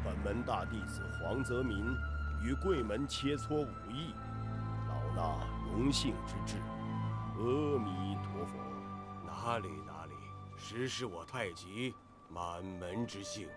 本门大弟子黄泽民与贵门切磋武艺，老衲荣幸之至。阿弥陀佛。哪里哪里，实是我太极满门之幸。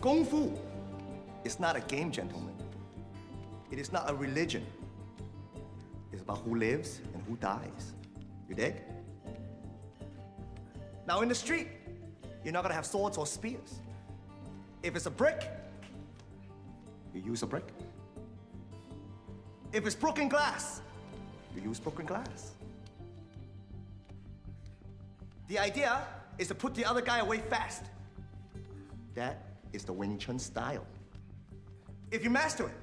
Kung Fu is not a game, gentlemen. It is not a religion. It's about who lives and who dies. You dig? Now, in the street, you're not gonna have swords or spears. If it's a brick, you use a brick. If it's broken glass, you use broken glass. The idea is to put the other guy away fast. That is the Wing Chun style. If you master it,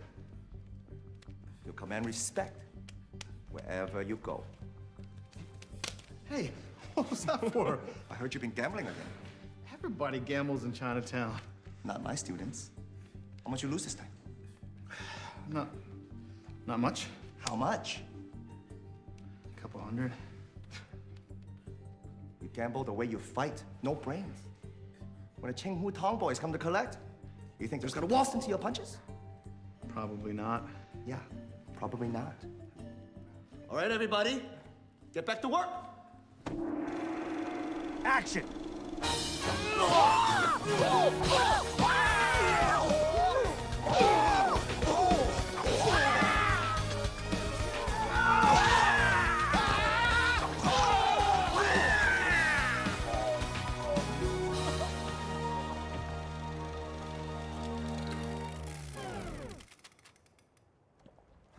you'll command respect wherever you go. Hey, what was that for? I heard you've been gambling again. Everybody gambles in Chinatown. Not my students. How much you lose this time? Not much. How much? A couple hundred. You gamble the way you fight. No brains. When the Chenghu Tong boys come to collect, you think they're just gonna waltz into your punches? Probably not. Yeah, probably not. All right, everybody, get back to work. Action!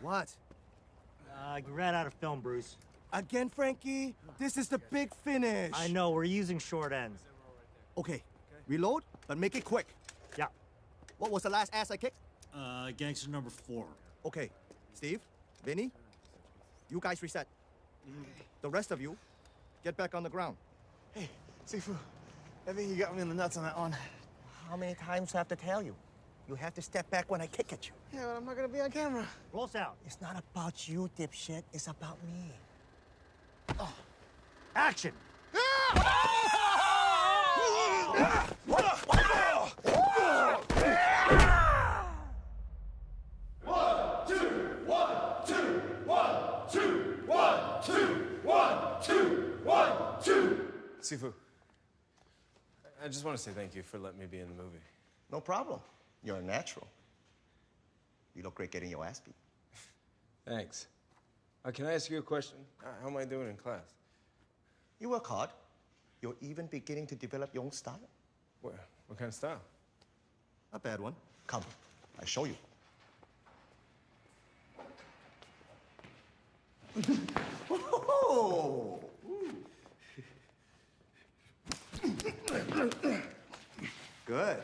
What? We ran out of film, Bruce. Again, Frankie? This is the big finish. I know, we're using short ends. Okay, reload, but make it quick. Yeah. What was the last ass I kicked? Gangster number 4. Okay, Steve, Vinny, you guys reset. The rest of you, get back on the ground. Hey, Sifu, I think you got me in the nuts on that one. How many times do I have to tell you? You have to step back when I kick at you. Yeah, but I'm not gonna be on camera. Roll sound. It's not about you, dipshit. It's about me. Oh. Action! Sifu, I just want to say thank you for letting me be in the movie. No problem. You're a natural. You look great getting your ass beat. Thanks. Can I ask you a question? How am I doing in class? You work hard. You're even beginning to develop your own style. What kind of style? A bad one. Come, I show you. Oh! Good.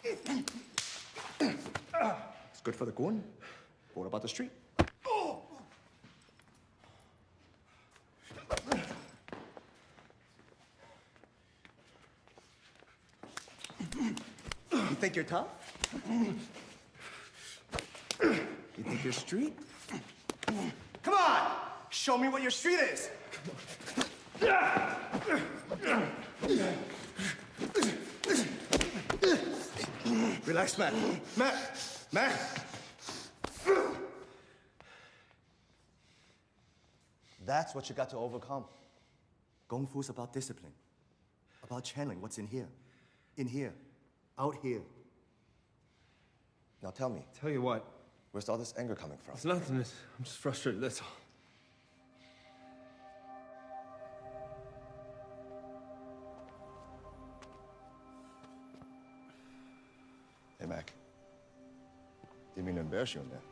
It's good for for the gun. What about the street? You think you're tough? You think you're street? Come on! Show me what your street is! Relax, man. Man! That's what you got to overcome. Kung Fu's about discipline. About channeling what's in here. In here. Out here. Now tell me. Tell you what. Where's all this anger coming from? It's nothing. I'm just frustrated, that's all. Hey, Mac. Didn't mean to embarrass you in there.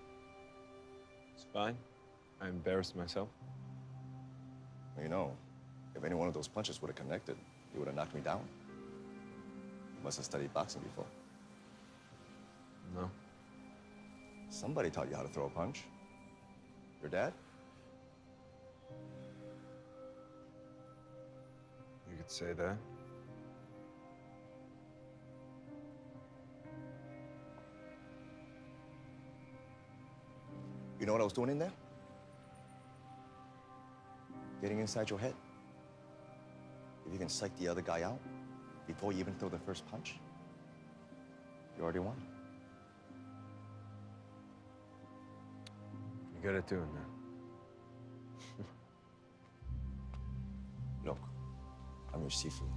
It's fine. I embarrassed myself. Well, you know, if any one of those punches would have connected, you would have knocked me down. You must have studied boxing before. No. Somebody taught you how to throw a punch. Your dad? You could say that. You know what I was doing in there? Getting inside your head. If you can psych the other guy out before you even throw the first punch, you already won. You're good at doing that. Look, I'm your Sifu.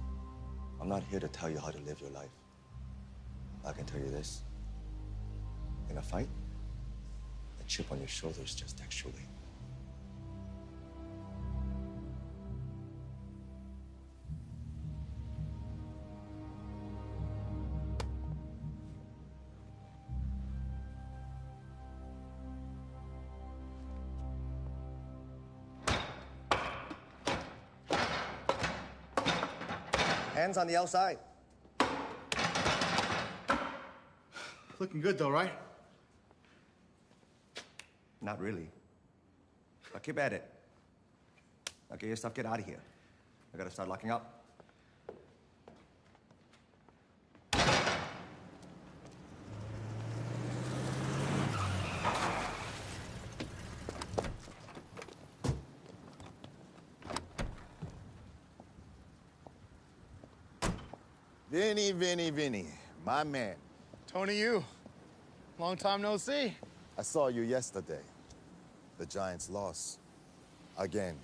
I'm not here to tell you how to live your life. I can tell you this. In a fight, a chip on your shoulder is just extra weight. Hands on the outside. Looking good, though, right? Not really. Now keep at it. Now get your stuff, get out of here. I gotta start locking up. Vinny, my man. Tony, you. Long time no see. I saw you yesterday. The Giants lost. Again.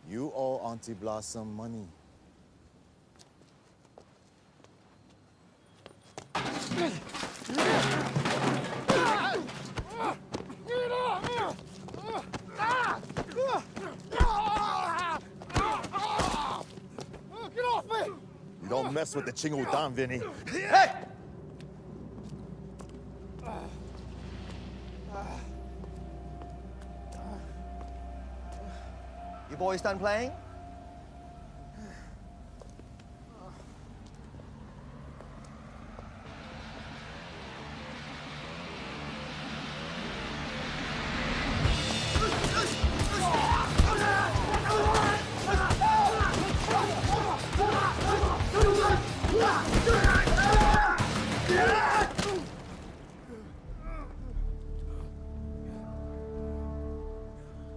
You owe Auntie Blossom money. Get off me! You don't mess with the Chingu Dan, Vinny. Hey! You boys done playing?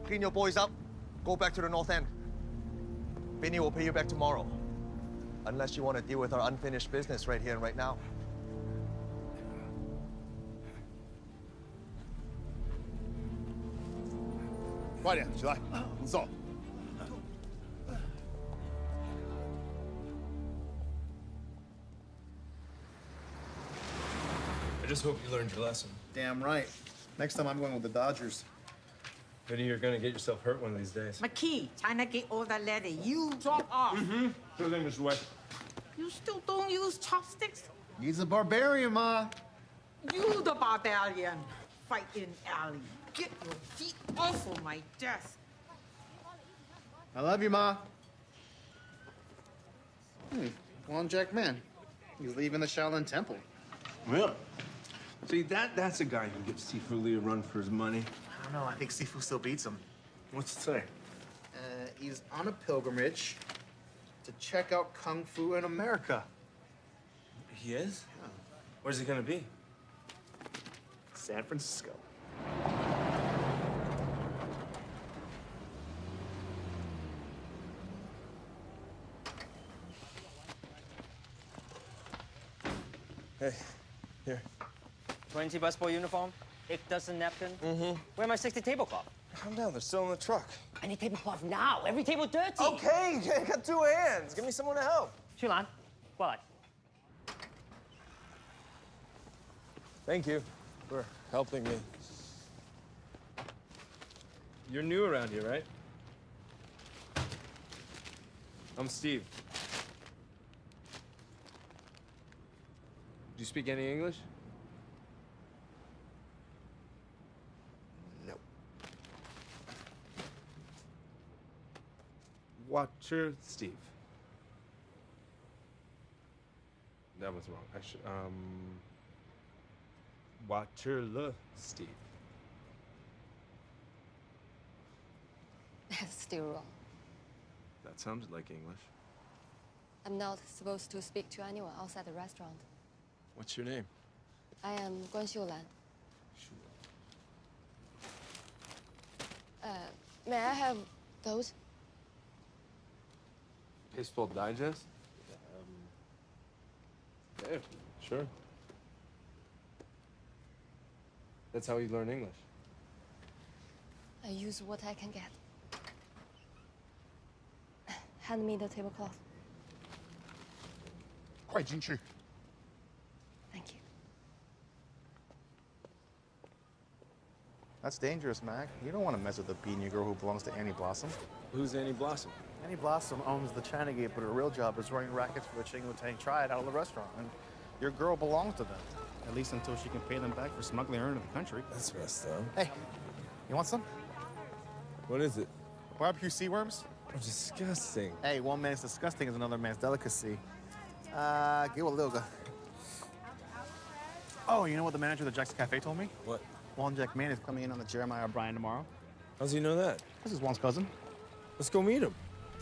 Clean your boys up. Go back to the north end. Vinny will pay you back tomorrow. Unless you want to deal with our unfinished business right here and right now.快点，起来，走。I just hope you learned your lesson. Damn right. Next time I'm going with the Dodgers. Vinny, you're gonna get yourself hurt one of these days. McKee, trying to get all that leather. You drop off. Sure thing, Mr. White. You still don't use chopsticks? He's a barbarian, Ma. You the barbarian. Fighting alley. Get your feet off of my desk. I love you, Ma. Long Jack Man. He's leaving the Shaolin Temple. Really? See, that's a guy who gives Sifu Lee a run for his money. I don't know. I think Sifu still beats him. What's it say? He's on a pilgrimage to check out Kung Fu in America. He is? Yeah. Where's he gonna be? San Francisco. Hey, here. 20 busboy uniform, 8 dozen napkin. Mm-hmm. Where are my 60 tablecloth? Calm down, they're still in the truck. I need tablecloth now. Every table dirty. Okay, I got 2 hands. Give me someone to help. 去兰，过来。 Thank you for helping me. You're new around here, right? I'm Steve. Do you speak any English? No. Watcher Steve. That was wrong. I should, Watcher Steve. That's still wrong. That sounded like English. I'm not supposed to speak to anyone outside the restaurant. What's your name? I am Guan Xiulan. May I have those? Baseball Digest? Yeah, sure. That's how you learn English. I use what I can get. Hand me the tablecloth. 快进去. Thank you. That's dangerous, Mac. You don't want to mess with the beanie girl who belongs to Annie Blossom. Who's Annie Blossom? Annie Blossom owns the China Gate, but her real job is running rackets for the Chingu Tang Triad out of the restaurant. And your girl belongs to them. At least until she can pay them back for smuggling her into the country. That's messed up. Hey, you want some? What is it? Barbecue sea worms? Oh, disgusting. Hey, one man's disgusting is another man's delicacy. Give a little. Oh, you know what the manager of the Jack's Cafe told me? What? Juan Jack Man is coming in on the Jeremiah O'Brien tomorrow. How's he know that? This is Juan's cousin. Let's go meet him.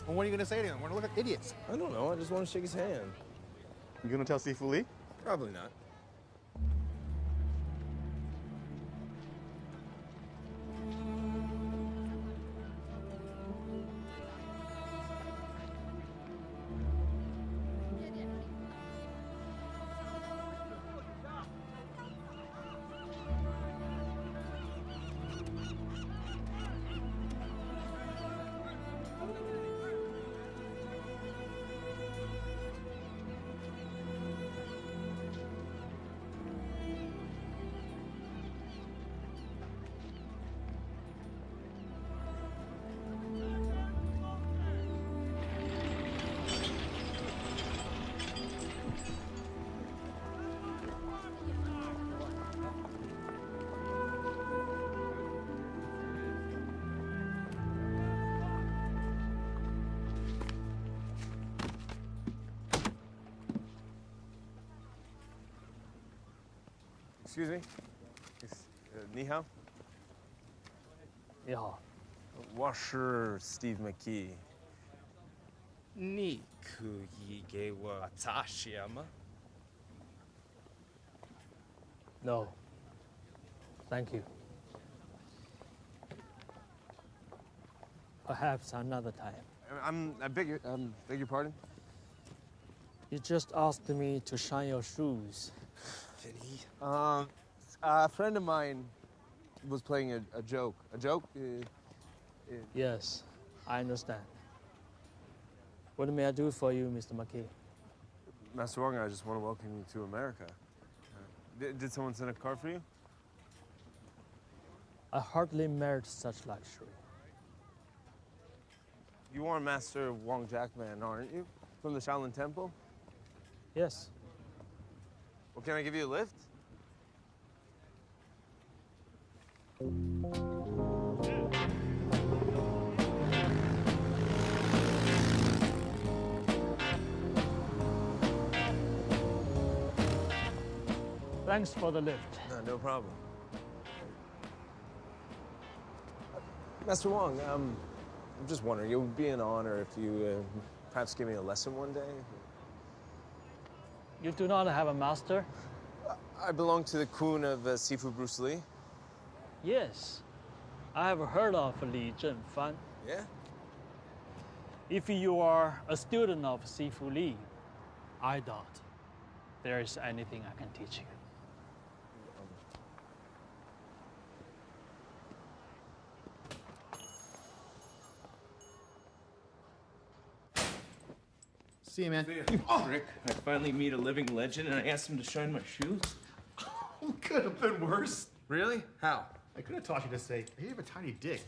Well, what are you going to say to him? We're going to look like idiots. I don't know. I just want to shake his hand. You going to tell Sifu Lee? Probably not. Excuse me? Ni hao? 你好，我是 Steve McKee. 你可以给我擦鞋吗？ No. Thank you. Perhaps another time. I beg your pardon? You just asked me to shine your shoes. Vinny. A friend of mine was playing a joke. A joke? Yes, I understand. What may I do for you, Mr. McKee? Master Wong, I just want to welcome you to America. Did someone send a car for you? I hardly merit such luxury. You are Master Wong Jackman, aren't you? From the Shaolin Temple? Yes. Well, can I give you a lift? Thanks for the lift. no problem. Master Wong, I'm just wondering, it would be an honor if you perhaps give me a lesson one day. You do not have a master? I belong to the Kun of Sifu Bruce Lee. Yes. I have heard of Li Zhenfan. Yeah? If you are a student of Sifu Li, I doubt there is anything I can teach you. See you, man. Rick, I finally meet a living legend and I asked him to shine my shoes. Could have been worse. Really? How? I could have taught you to say, hey, you have a tiny dick.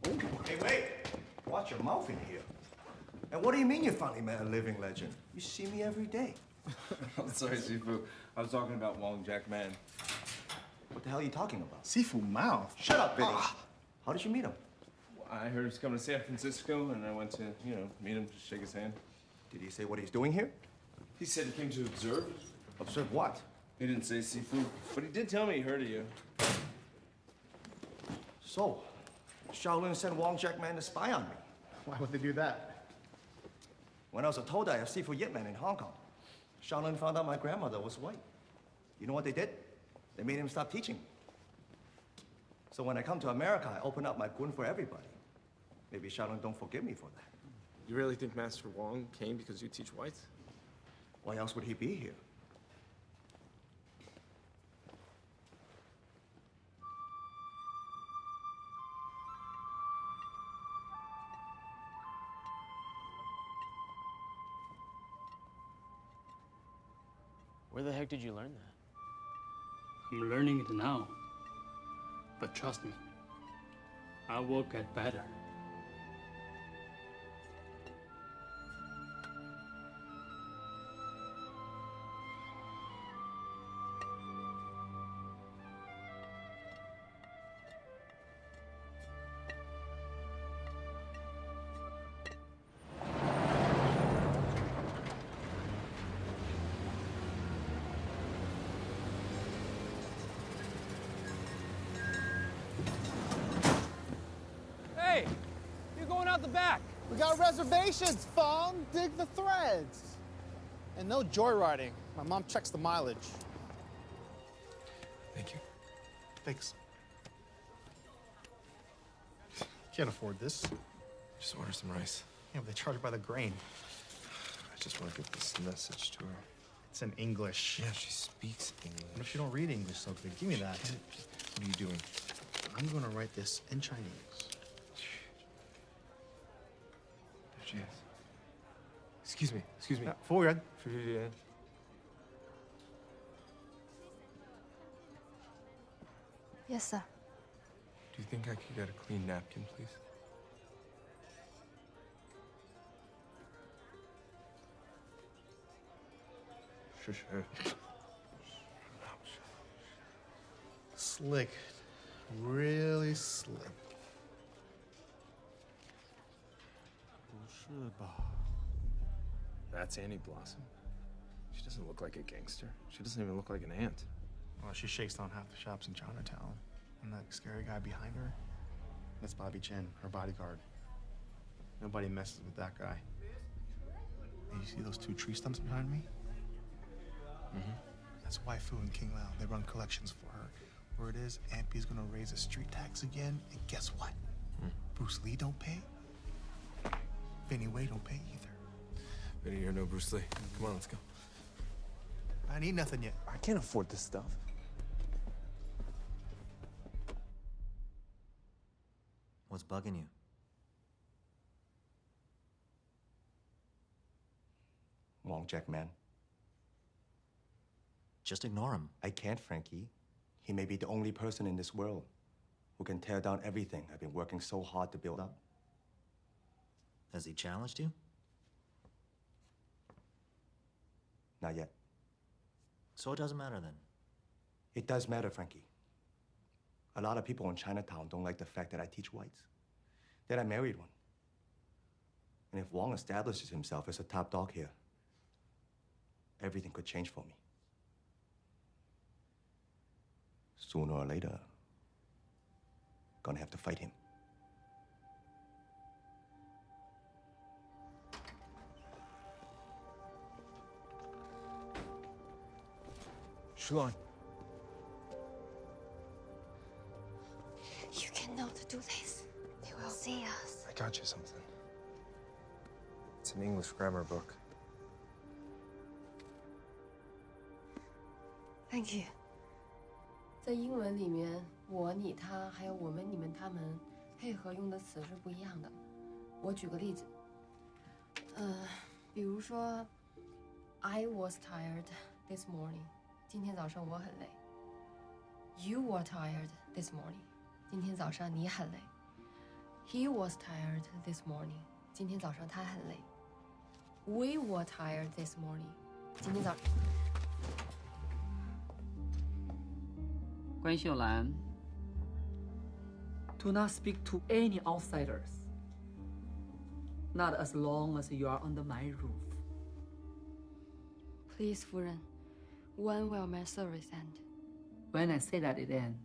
Hey, wait. Watch your mouth in here. And what do you mean you finally met a living legend? You see me every day. I'm sorry, Sifu. I was talking about Wong Jack Man. What the hell are you talking about? Sifu mouth. Shut up, Billy. How did you meet him? I heard he was coming to San Francisco and I went to, meet him, just shake his hand. Did he say what he's doing here? He said he came to observe. Observe what? He didn't say Sifu, but he did tell me he heard of you. So, Shaolin sent Wong Jack Man to spy on me. Why would they do that? When I was a Todai of Sifu Yip Man in Hong Kong, Shaolin found out my grandmother was white. You know what they did? They made him stop teaching me. So when I come to America, I open up my gun for everybody. Maybe Shaolin don't forgive me for that. You really think Master Wong came because you teach whites? Why else would he be here? Where the heck did you learn that? I'm learning it now. But trust me, I will get better. Hey, you're going out the back. We got reservations, Fong. Dig the threads. And no joyriding. My mom checks the mileage. Thank you. Thanks. Can't afford this. Just order some rice. Yeah, but they charge by the grain. I just want to get this message to her. It's in English. Yeah, she speaks English. What if she don't read English so good? Give me that. What are you doing? I'm gonna write this in Chinese. There she is. Excuse me, excuse me. 服务人. Yes, sir. Do you think I could get a clean napkin, please? Sure. Slick. Really slick. That's Annie Blossom. She doesn't look like a gangster. She doesn't even look like an ant. Well, she shakes down half the shops in Chinatown. And that scary guy behind her, that's Bobby Chin, her bodyguard. Nobody messes with that guy. And you see those two tree stumps behind me? Mm-hmm. That's Waifu and King Lao. They run collections for her. Word is, Ampy's gonna raise the street tax again, and guess what? Bruce Lee don't pay. Vinny Wei don't pay either. Vinny, you're no Bruce Lee. Come on, let's go. I ain't eat nothing yet. I can't afford this stuff. What's bugging you? Wong Jack Man. Just ignore him. I can't, Frankie. He may be the only person in this world who can tear down everything I've been working so hard to build up. Has he challenged you? Not yet. So it doesn't matter then. It does matter, Frankie. A lot of people in Chinatown don't like the fact that I teach whites, that I married one. And if Wong establishes himself as a top dog here, everything could change for me. sooner or later, gonna have to fight him. Shuan. You cannot do this. They will see us. I got you something. It's an English grammar book. Thank you. 在英文里面，我、你、他，还有我们、你们、他们，配合用的词是不一样的。我举个例子，比如说 ，I was tired this morning。今天早上我很累。You were tired this morning。今天早上你很累。He was tired this morning。今天早上他很累。We were tired this morning。今天早。关秀兰 ，Do not speak to any outsiders. Not as long as you are under my roof. Please, 夫人 when will my service end? When I say that it ends.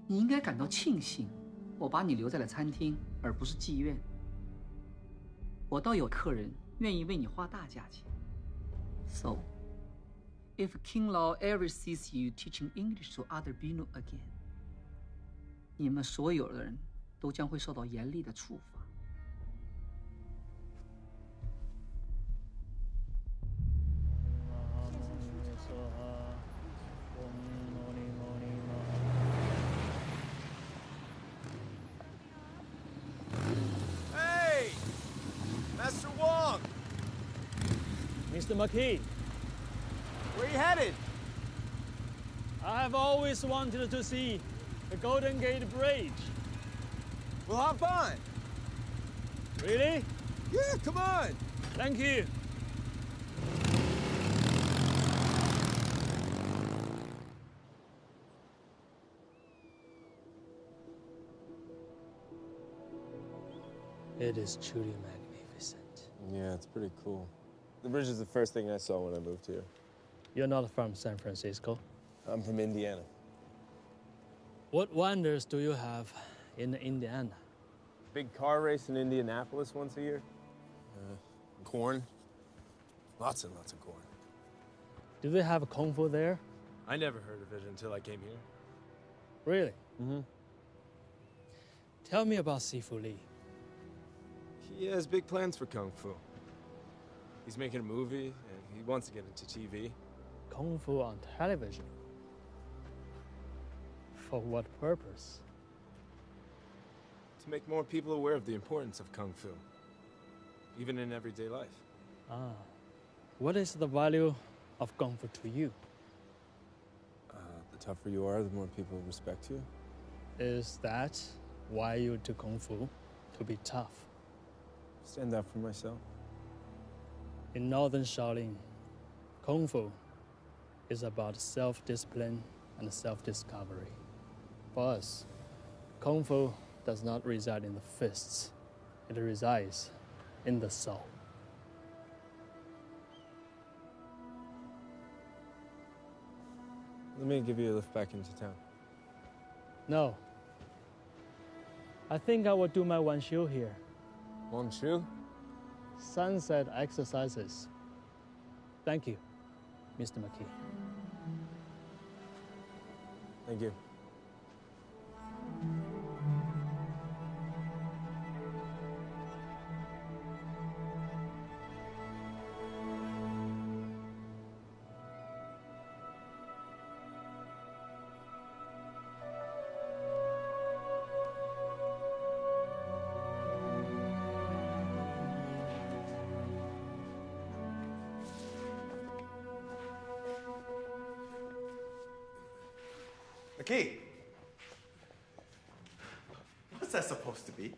你应该感到庆幸，我把你留在了餐厅，而不是妓院。我倒有客人愿意为你花大价钱。So, if King Lao ever sees you teaching English to other Binu again, 你们所有的人都将会受到严厉的处罚。Hey! Master Wong! Mr. McKee, Where are you headed? I have always wanted to see the Golden Gate Bridge. We'll hop on. Really? Yeah, come on. Thank you. It is truly magnificent. Yeah, it's pretty cool. The bridge is the first thing I saw when I moved here. You're not from San Francisco? I'm from Indiana. What wonders do you have in Indiana? Big car race in Indianapolis once a year. Corn. Lots and lots of corn. Do they have Kung Fu there? I never heard of it until I came here. Really? Mm-hmm. Tell me about Sifu Lee. He has big plans for Kung Fu. He's making a movie, and he wants to get into TV. Kung Fu on television? For what purpose? To make more people aware of the importance of Kung Fu, even in everyday life. Ah. What is the value of Kung Fu to you? The tougher you are, the more people respect you. Is that why you do Kung Fu? To be tough? Stand up for myself. In Northern Shaolin, Kung Fu is about self-discipline and self-discovery. For us, Kung Fu does not reside in the fists. It resides in the soul. Let me give you a lift back into town. No. I think I will do my Wanshu here. Wanshu? Sunset exercises. Thank you, Mr. McKee. Thank you. McKee! What's that supposed to be?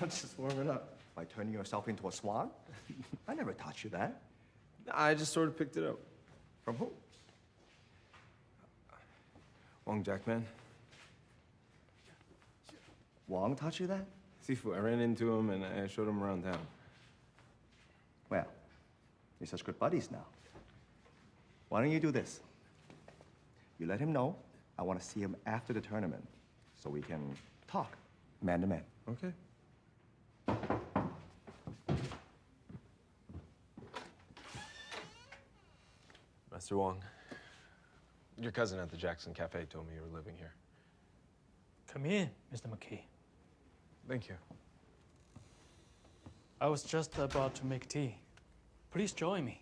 I'm just warming up. By turning yourself into a swan? I never taught you that. I just sort of picked it up. From who? Wong Jackman. Wong taught you that? Sifu, I ran into him and I showed him around town. Well, you're such good buddies now. Why don't you do this? You let him know I want to see him after the tournament so we can talk man to man. Okay. Master Wong, your cousin at the Jackson Cafe told me you were living here. Come in, Mr. McKee. Thank you. I was just about to make tea. Please join me.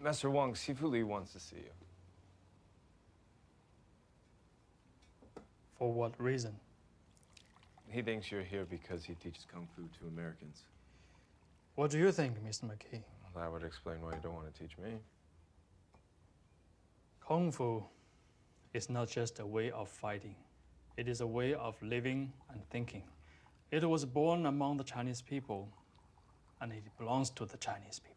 Master Wong, Sifu Lee wants to see you. For what reason? He thinks you're here because he teaches Kung Fu to Americans. What do you think, Mr. McKee? Well, that would explain why you don't want to teach me. Kung Fu is not just a way of fighting. It is a way of living and thinking. It was born among the Chinese people, and it belongs to the Chinese people.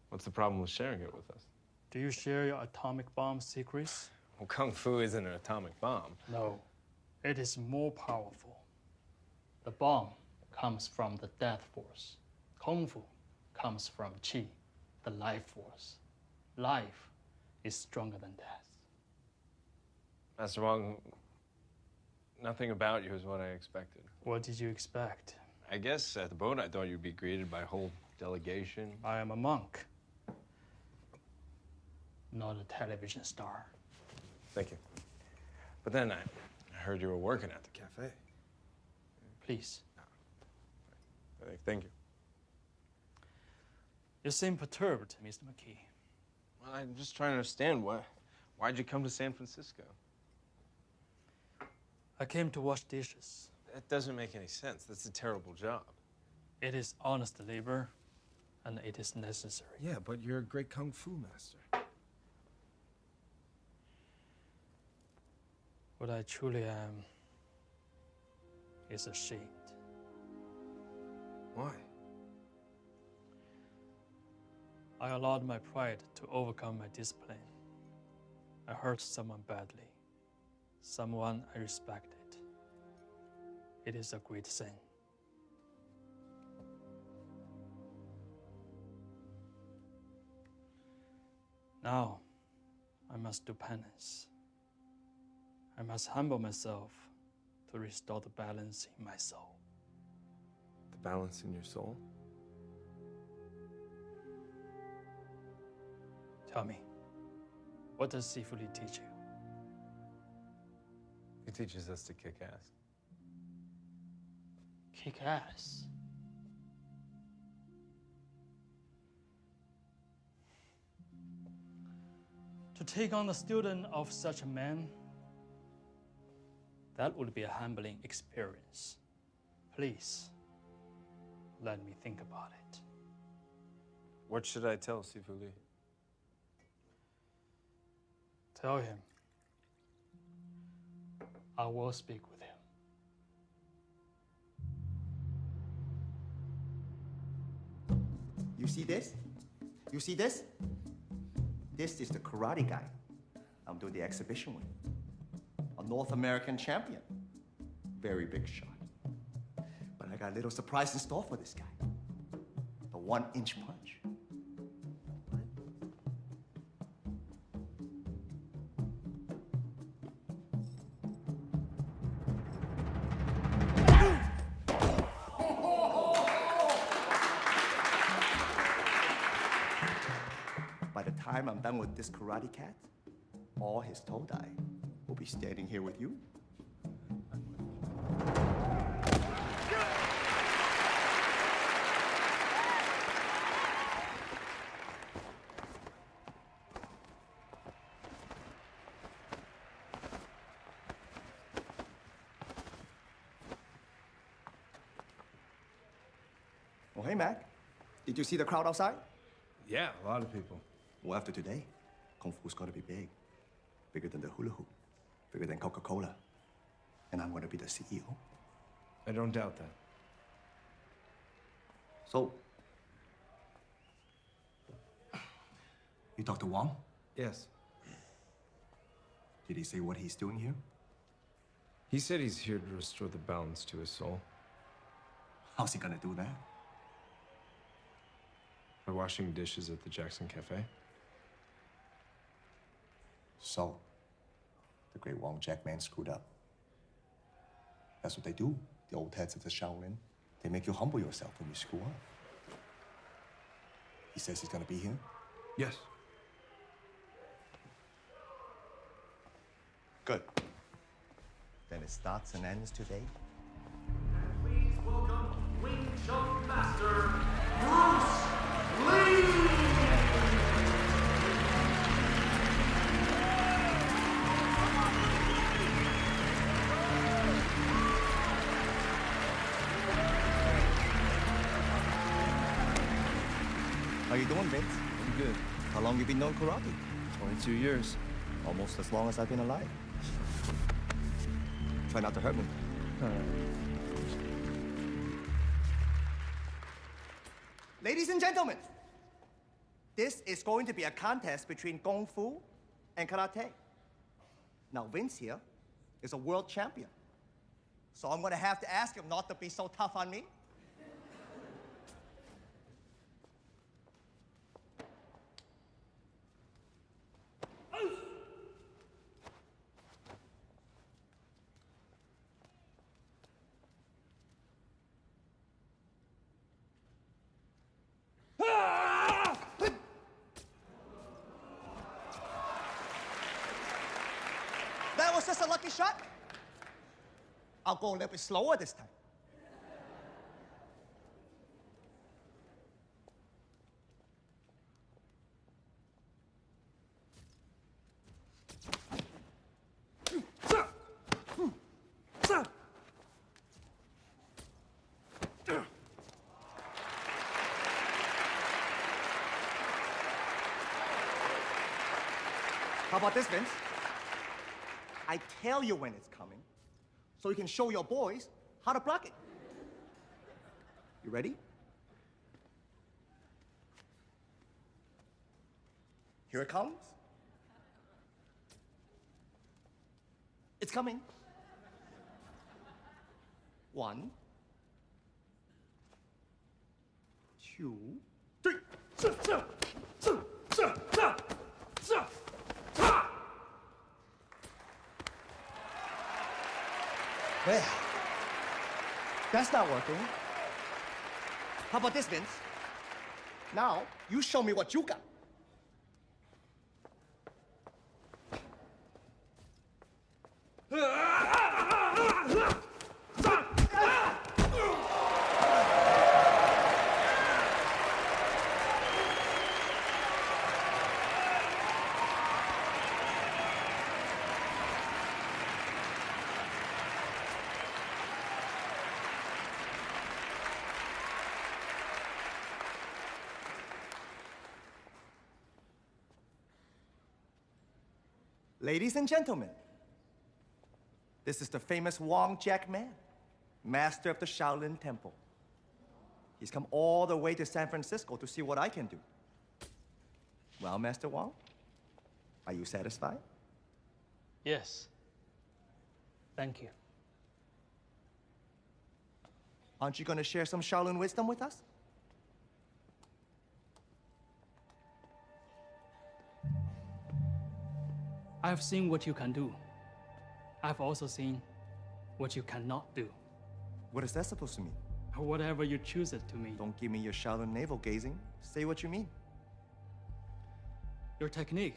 What's the problem with sharing it with us? Do you share your atomic bomb secrets? Well, Kung Fu isn't an atomic bomb. No, it is more powerful. The bomb comes from the death force. Kung Fu comes from Qi, the life force. Life is stronger than death. Master Wong, nothing about you is what I expected. What did you expect? I guess at the boat I thought you'd be greeted by a whole delegation. I am a monk, not a television star. Thank you. But then I heard you were working at the cafe. Please. Thank you. You seem perturbed, Mr. McKee. Well, I'm just trying to understand why'd you come to San Francisco? I came to wash dishes. That doesn't make any sense. That's a terrible job. It is honest labor, and it is necessary. Yeah, but you're a great Kung Fu master. What I truly am is ashamed. Why? I allowed my pride to overcome my discipline. I hurt someone badly, someone I respected. It is a great sin. Now, I must do penance. I must humble myself to restore the balance in my soul. The balance in your soul? Tell me, what does Sifu Li teach you? He teaches us to kick ass. Kick ass? To take on the student of such a man, that would be a humbling experience. Please, let me think about it. What should I tell Sifu Li? Tell him I will speak with him. You see this? You see this? This is the karate guy I'm doing the exhibition with. A North American champion. Very big shot. But I got a little surprise in store for this guy. The 1-inch punch. By the time I'm done with this karate cat, all his todai will be standing here with you. Oh, hey, Mac. Did you see the crowd outside? Yeah, a lot of people. Well, after today, Kung Fu's gonna be big. Bigger than the hula hoop. Bigger than Coca-Cola. And I'm gonna be the CEO. I don't doubt that. So, you talked to Wong? Yes. Did he say what he's doing here? He said he's here to restore the balance to his soul. How's he gonna do that? By washing dishes at the Jackson Cafe? So, the great Wong Jack man screwed up. That's what they do, the old heads of the Shaolin. They make you humble yourself when you screw up. He says he's gonna be here? Yes. Good. Then it starts and ends today. Please welcome Wing Chun Master Bruce Lee! How you doing, Vince? I'm good. How long you been knowing karate? 22 years. Almost as long as I've been alive. Try not to hurt me. Ladies and gentlemen, this is going to be a contest between Kung Fu and Karate. Now, Vince here is a world champion. So I'm going to have to ask him not to be so tough on me. That was just a lucky shot. I'll go a little bit slower this time. How about this, Vince? I tell you when it's coming, so you can show your boys how to block it. You ready? Here it comes. It's coming. 1, 2, 3. Well, that's not working. How about this, Vince? Now, you show me what you got. Ladies and gentlemen, this is the famous Wong Jack Man, master of the Shaolin Temple. He's come all the way to San Francisco to see what I can do. Well, Master Wong, are you satisfied? Yes. Thank you. Aren't you going to share some Shaolin wisdom with us? I've seen what you can do. I've also seen what you cannot do. What is that supposed to mean? Whatever you choose it to mean. Don't give me your Shaolin navel gazing. Say what you mean. Your technique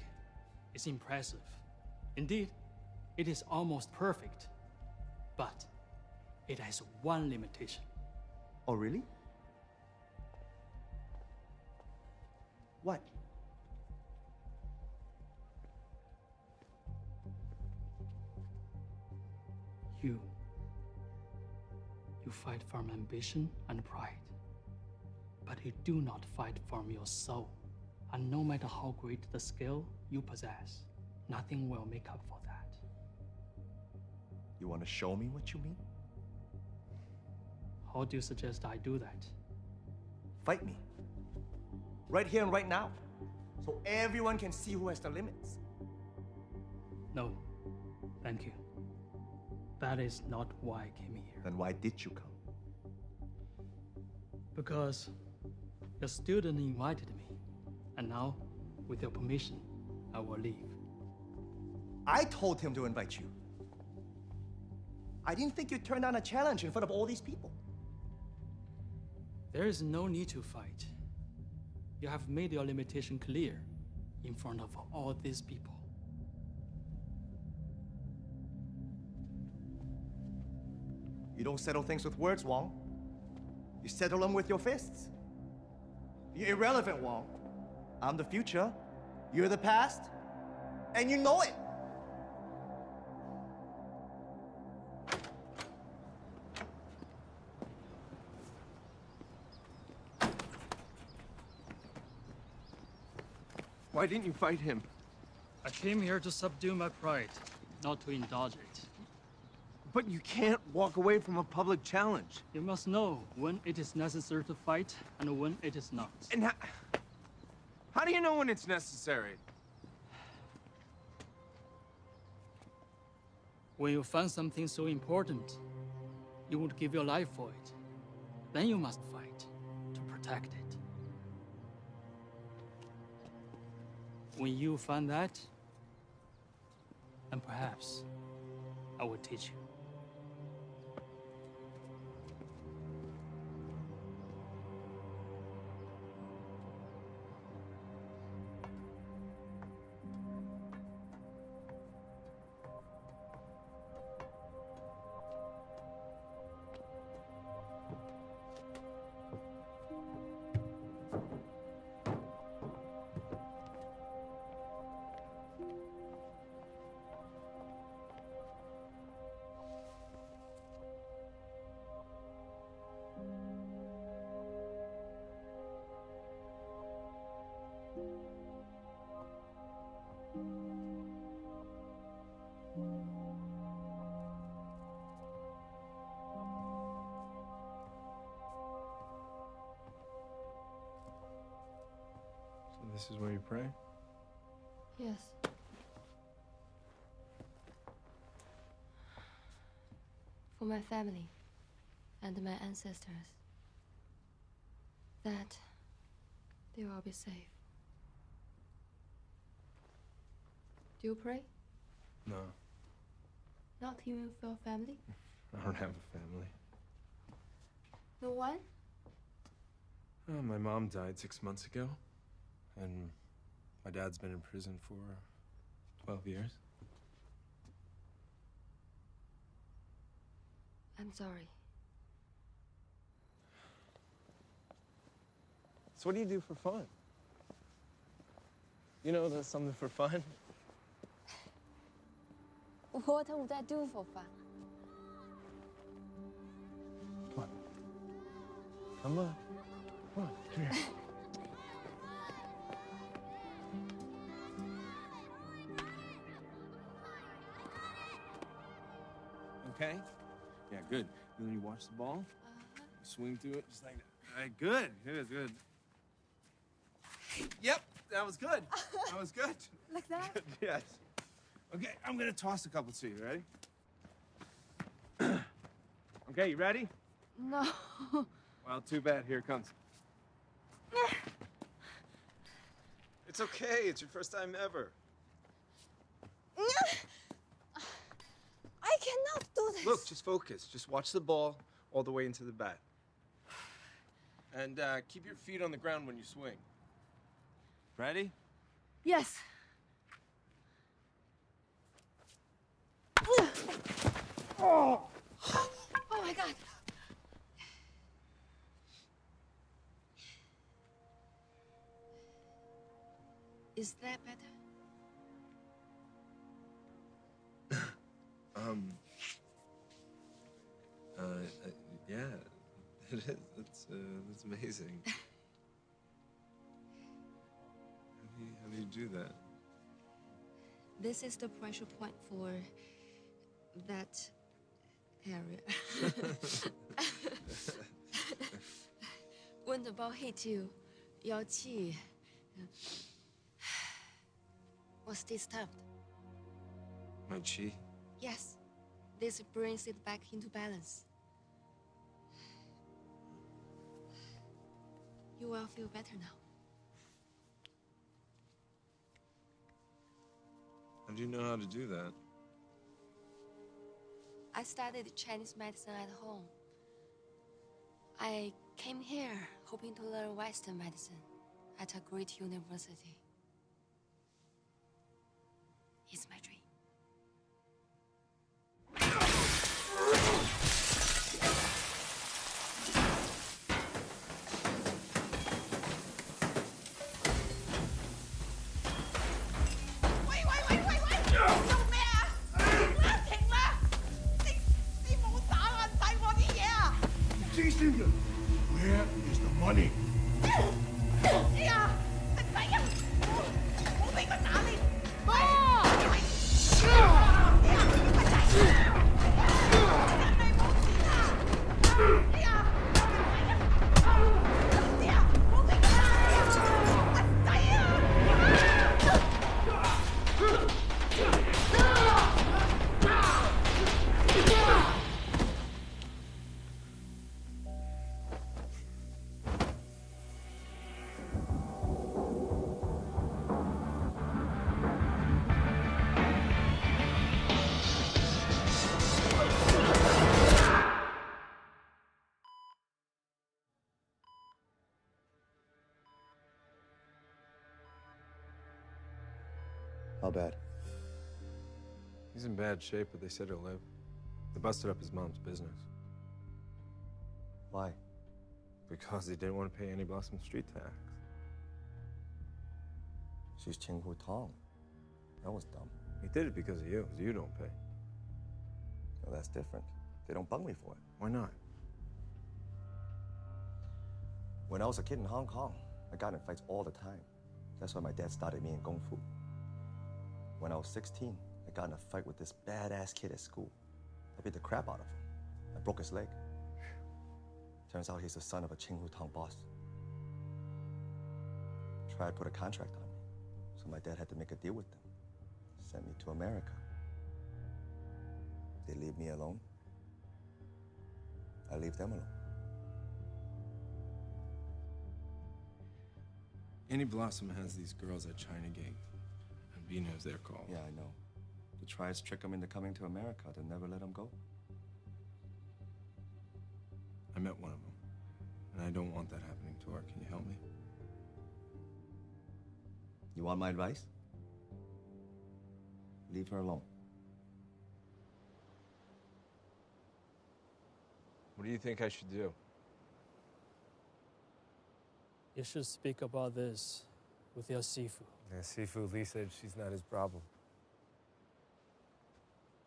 is impressive. Indeed, it is almost perfect. But it has one limitation. Oh, really? What? You fight from ambition and pride, but you do not fight from your soul. And no matter how great the skill you possess, nothing will make up for that. You want to show me what you mean? How do you suggest I do that? Fight me. Right here and right now. So everyone can see who has the limits. No, thank you. That is not why I came here. Then why did you come? Because Your student invited me, and now, with your permission, I will leave. I told him to invite you. I didn't think you'd turn down a challenge in front of all these people. There is no need to fight. You have made your limitation clear in front of all these people. You don't settle things with words, Wong. You settle them with your fists. You're irrelevant, Wong. I'm the future, you're the past, and you know it. Why didn't you fight him? I came here to subdue my pride, not to indulge it. But you can't walk away from a public challenge. You must know when it is necessary to fight and when it is not. And how do you know when it's necessary? When you find something so important, you would give your life for it. Then you must fight to protect it. When you find that, and perhaps I will teach you. This is where you pray? Yes. For my family and my ancestors, that they will all be safe. Do you pray? No, Not even for your family? I don't have a family. No one? Oh, my mom died 6 months ago, and my dad's been in prison for 12 years. I'm sorry. So what do you do for fun? You know, that's something for fun. What would I do for fun? Come on. Come on, come here. Okay? Yeah, good. And then you watch the ball. You swing through it just like that. All right, good. Good, good. Yep, that was good. That was good. Like that? Good, yes. Okay, I'm gonna toss a couple to you. Ready? Okay, you ready? No. Well, too bad. Here it comes. It's okay. It's your first time ever. I cannot do this. Look, just focus. Just watch the ball all the way into the bat. And keep your feet on the ground when you swing. Ready? Yes. Oh my God. Is that better? Yeah, it is. It's amazing. How do you do that? This is the pressure point for that area. When the ball hit you, your qi was disturbed. My chi? Yes, this brings it back into balance. You will feel better now. How do you know how to do that? I studied Chinese medicine at home. I came here hoping to learn Western medicine at a great university. It's my dream. 这些人 Where is the money? 哎呀，仔啊，唔好俾佢打你！喂！How bad? He's in bad shape, but they said he'll live. They busted up his mom's business. Why? Because he didn't want to pay any Blossom Street tax. She's Qinghu Tong. That was dumb. He did it because of you, because you don't pay. Well, that's different. They don't bug me for it. Why not? When I was a kid in Hong Kong, I got in fights all the time. That's why my dad started me in Kung Fu. When I was 16, I got in a fight with this badass kid at school. I beat the crap out of him. I broke his leg. Turns out he's the son of a Qinghu Tong boss. Tried to put a contract on me, so my dad had to make a deal with them. Sent me to America. They leave me alone. I leave them alone. Annie Blossom has these girls at China Gate. And B knows they're called. Yeah, I know. They try to trick them into coming to America. They'll never let them go. I met one of them. And I don't want that happening to her. Can you help me? You want my advice? Leave her alone. What do you think I should do? You should speak about this with your Sifu. Yeah, Sifu Lee said she's not his problem.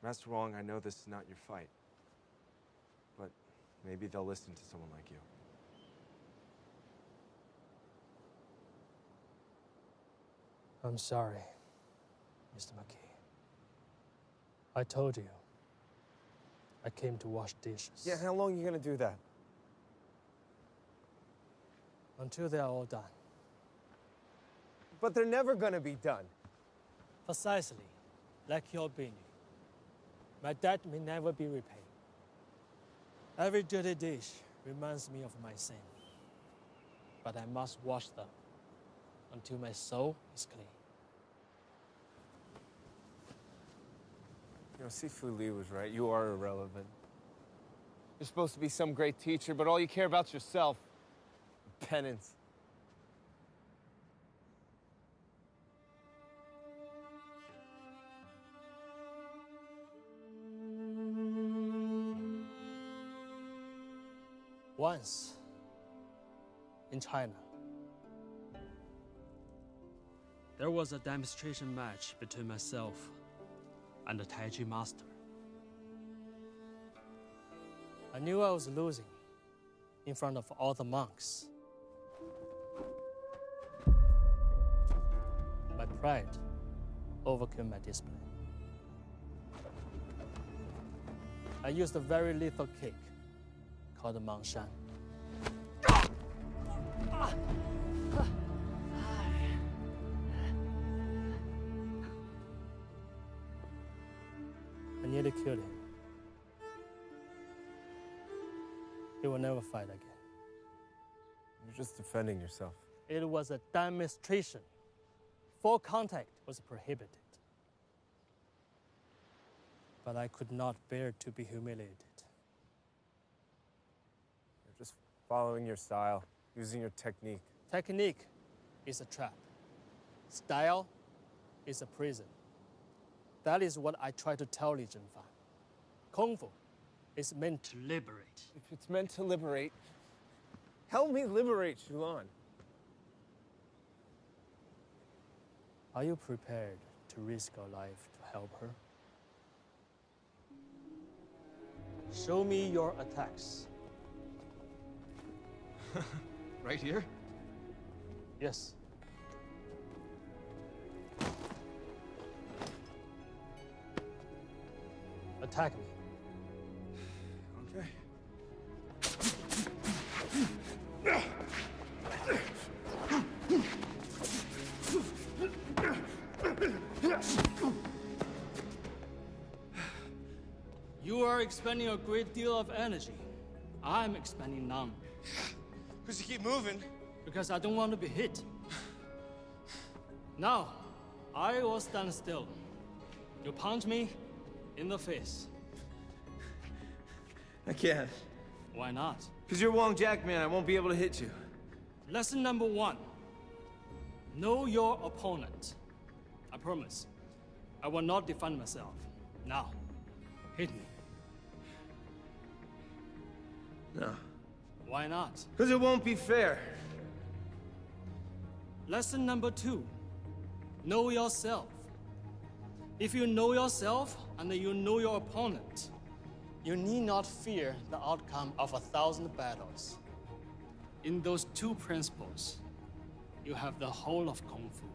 Master Wong, I know this is not your fight. But maybe they'll listen to someone like you. I'm sorry, Mr. McKee. I told you. I came to wash dishes. Yeah, how long are you gonna do that? Until they are all done. But they're never gonna be done. Precisely, like your beanie. My debt may never be repaid. Every dirty dish reminds me of my sin. But I must wash them until my soul is clean. You know, Sifu Lee was right. You are irrelevant. You're supposed to be some great teacher, but all you care about is yourself. Penance. Once, in China, there was a demonstration match between myself and the Tai Chi master. I knew I was losing in front of all the monks. My pride overcame my discipline. I used a very lethal kick called the Mangshan. I nearly killed him. He will never fight again. You're just defending yourself. It was a demonstration. Full contact was prohibited. But I could not bear to be humiliated. You're just following your style, using your technique. Technique is a trap. Style is a prison. That is what I try to tell Li Zhenfan. Kung Fu is meant to liberate. If it's meant to liberate, help me liberate Shulan. Are you prepared to risk your life to help her? Show me your attacks. Right here? Yes. Attack me. Okay. You are expending a great deal of energy. I'm expending none. Because you keep moving. Because I don't want to be hit. Now, I will stand still. You punch me in the face. I can't. Why not? Because you're Wong Jack, man. I won't be able to hit you. Lesson number 1. Know your opponent. I promise. I will not defend myself. Now, hit me. No. Why not? Because it won't be fair. Lesson number 2. Know yourself. If you know yourself and you know your opponent, you need not fear the outcome of 1,000 battles. In those 2 principles, you have the whole of Kung Fu.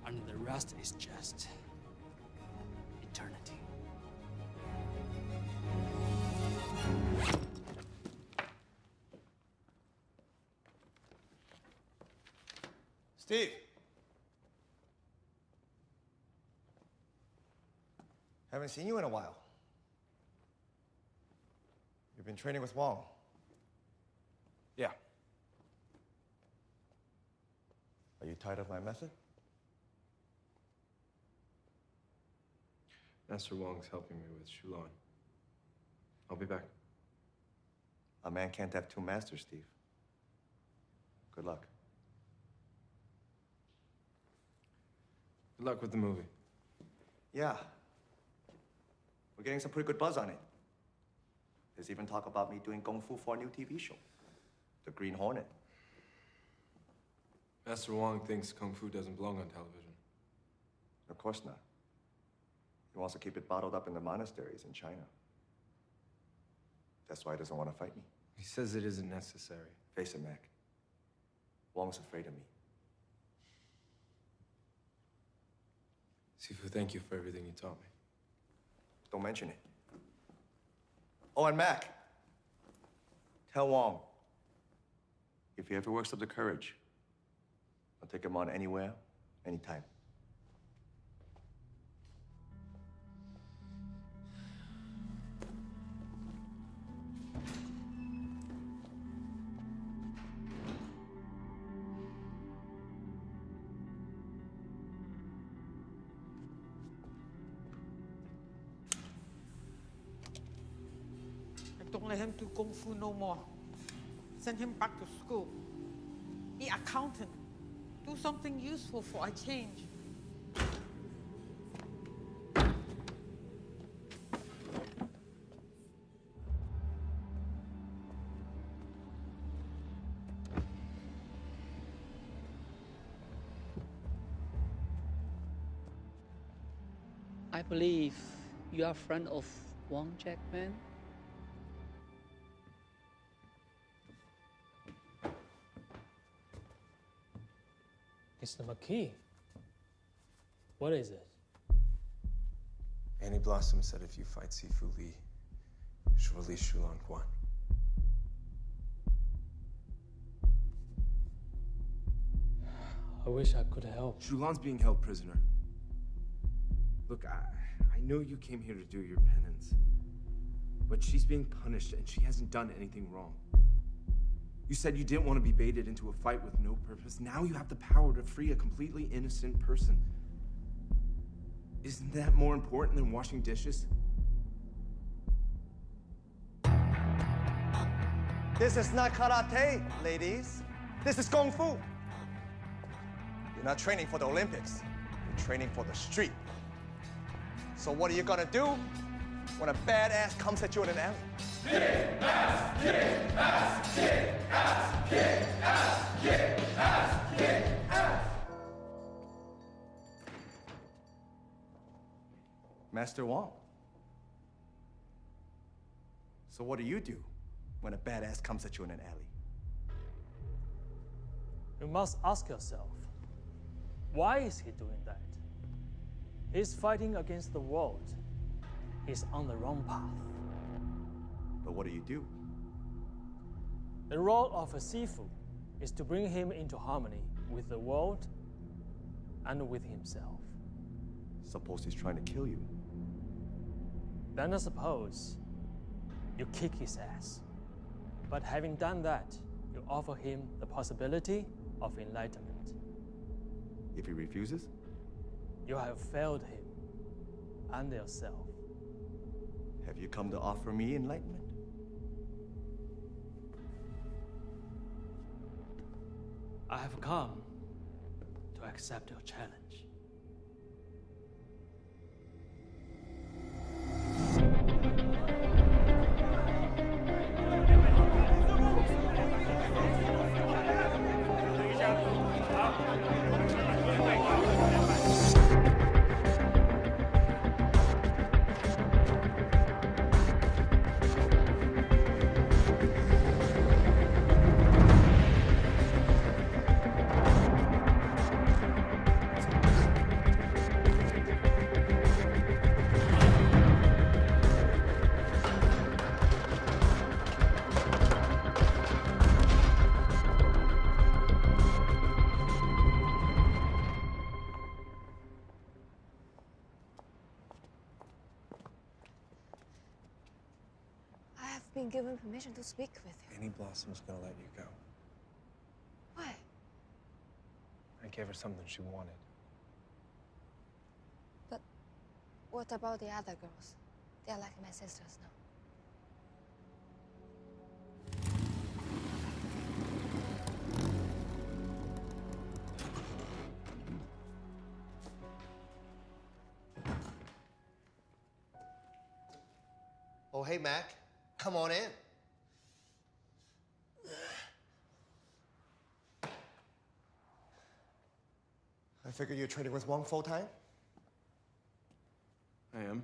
And the rest is just eternity. Steve. Haven't seen you in a while. You've been training with Wong. Yeah. Are you tired of my method? Master Wong's helping me with Shulan. I'll be back. A man can't have 2 masters, Steve. Good luck. Good luck with the movie. Yeah. We're getting some pretty good buzz on it. There's even talk about me doing Kung Fu for a new TV show. The Green Hornet. Master Wong thinks Kung Fu doesn't belong on television. Of course not. He wants to keep it bottled up in the monasteries in China. That's why he doesn't want to fight me. He says it isn't necessary. Face it, Mac. Wong's afraid of me. Sifu, thank you for everything you taught me. Don't mention it. Oh, and Mac. Tell Wong. If he ever works up the courage, I'll take him on anywhere, anytime. Don't let him do Kung Fu no more. Send him back to school. Be accountant. Do something useful for a change. I believe you are a friend of Wong Jackman. It's the marquee. What is it? Annie Blossom said if you fight Sifu Li, she'll release Shulan Quan. I wish I could help. Shulan's being held prisoner. Look, I know you came here to do your penance, but she's being punished and she hasn't done anything wrong. You said you didn't want to be baited into a fight with no purpose. Now you have the power to free a completely innocent person. Isn't that more important than washing dishes? This is not karate, ladies. This is kung fu. You're not training for the Olympics. You're training for the street. So what are you gonna do when a badass comes at you in an alley? Kick ass, kick ass, kick ass, kick ass, kick ass, kick ass. Master Wong. So what do you do when a badass comes at you in an alley? You must ask yourself, why is he doing that? He's fighting against the world. He's on the wrong path. But what do? The role of a Sifu is to bring him into harmony with the world and with himself. Suppose he's trying to kill you. Then I suppose you kick his ass. But having done that, you offer him the possibility of enlightenment. If he refuses? You have failed him and yourself. Have you come to offer me enlightenment? I have come to accept your challenge. Been given permission to speak with you. Annie Blossom's gonna let you go. Why? I gave her something she wanted. But what about the other girls? They're like my sisters now. Oh, hey, Mac. Come on in. I figure you're training with Wong full-time? I am.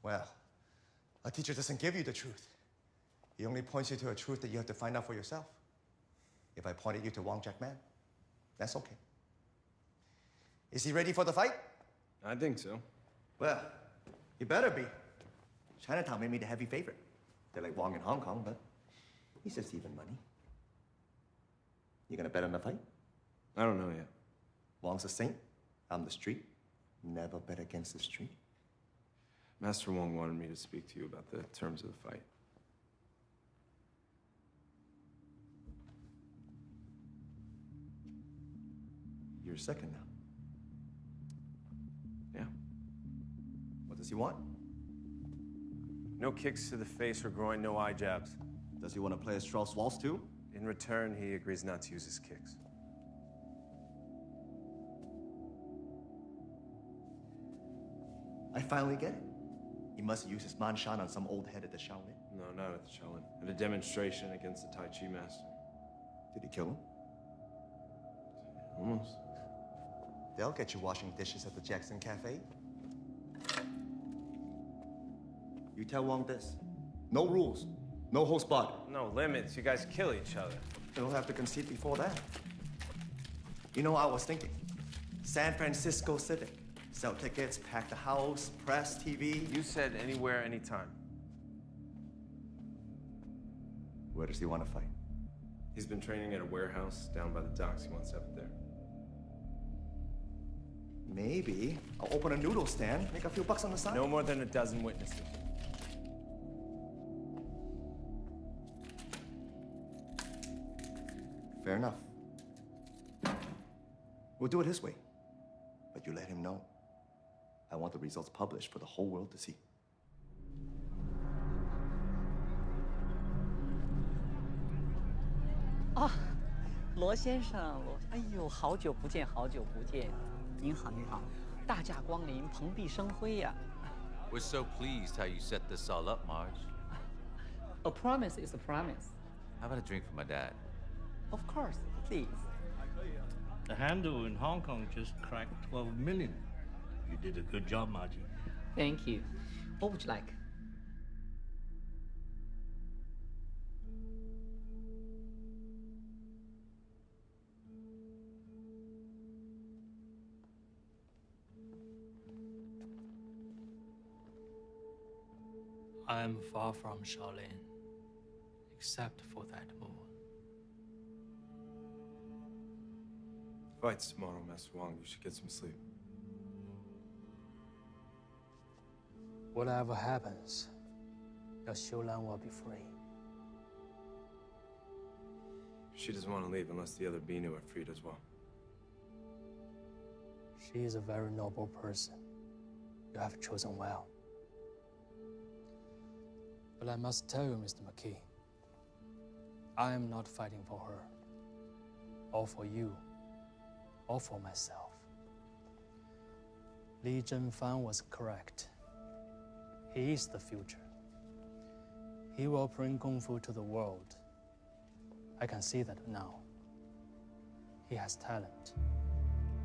Well, a teacher doesn't give you the truth. He only points you to a truth that you have to find out for yourself. If I pointed you to Wong Jackman, that's okay. Is he ready for the fight? I think so. Well, he better be. Chinatown made me the heavy favorite. They're like Wong in Hong Kong, but he's just even money. You gonna bet on the fight? I don't know yet. Wong's a saint. I'm the street. Never bet against the street. Master Wong wanted me to speak to you about the terms of the fight. You're second now. Yeah. What does he want? No kicks to the face or groin, no eye jabs. Does he want to play a Strauss waltz too? In return, he agrees not to use his kicks. I finally get it. He must use his man shan on some old head at the Shaolin. No, not at the Shaolin. At a demonstration against the Tai Chi master. Did he kill him? Almost. They'll get you washing dishes at the Jackson Cafe. You tell Wong this. No rules. No holds barred. No limits. You guys kill each other. You'll have to concede before that. You know what I was thinking? San Francisco Civic. Sell tickets, pack the house, press, TV. You said anywhere, anytime. Where does he want to fight? He's been training at a warehouse down by the docks. He wants to have it there. Maybe I'll open a noodle stand, make a few bucks on the side. No more than a dozen witnesses. Fair enough. We'll do it his way. But you let him know. I want the results published for the whole world to see. 啊，罗先生，哎呦，好久不见，好久不见！您好，您好，大驾光临，蓬荜生辉呀！ We're so pleased how you set this all up, Marge. A promise is a promise. How about a drink for my dad? Of course, please. The handle in Hong Kong just cracked 12 million. You did a good job, Margie. Thank you. What would you like? I am far from Shaolin, except for that moon. Fight's tomorrow, Master Wang. You should get some sleep. Whatever happens, your Xiulan will be free. She doesn't want to leave unless the other Binu are freed as well. She is a very noble person. You have chosen well. But I must tell you, Mr. McKee, I am not fighting for her, or for you, or for myself. Li Zhenfan was correct. He is the future. He will bring Kung Fu to the world. I can see that now. He has talent,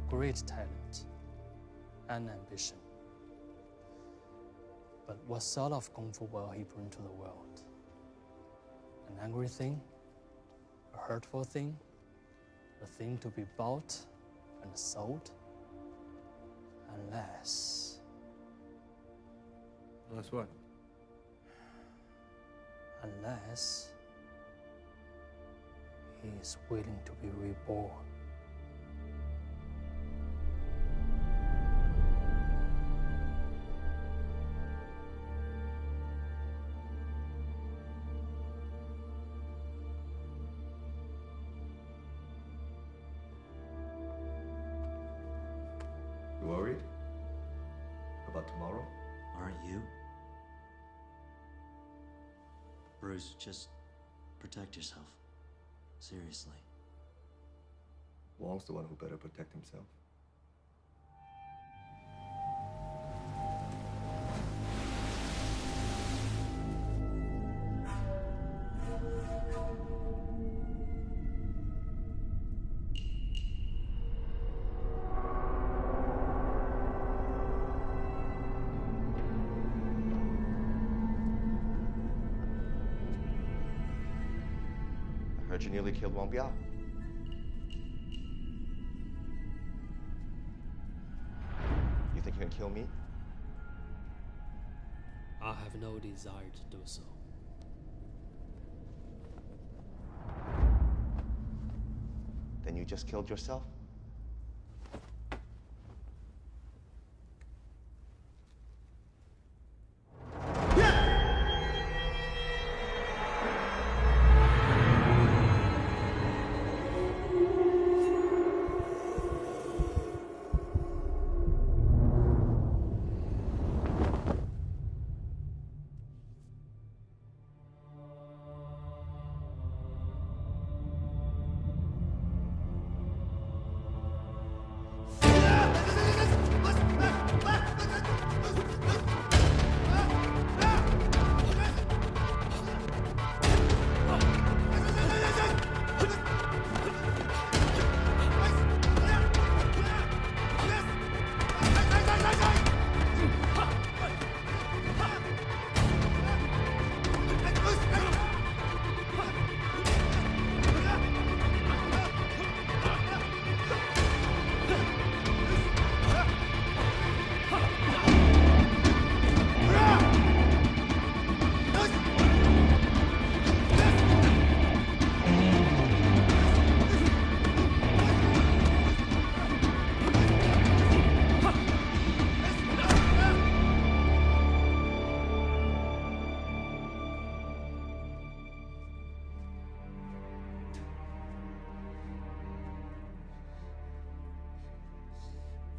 great talent, and ambition. But what sort of Kung Fu will he bring to the world? An angry thing? A hurtful thing? A thing to be bought and sold? Unless... Unless what? Unless... he is willing to be reborn. You worried? About tomorrow? Aren't you? Bruce, just protect yourself. Seriously. Wong's the one who better protect himself. I heard you nearly killed Wang Biao. You think you can kill me? I have no desire to do so. Then you just killed yourself?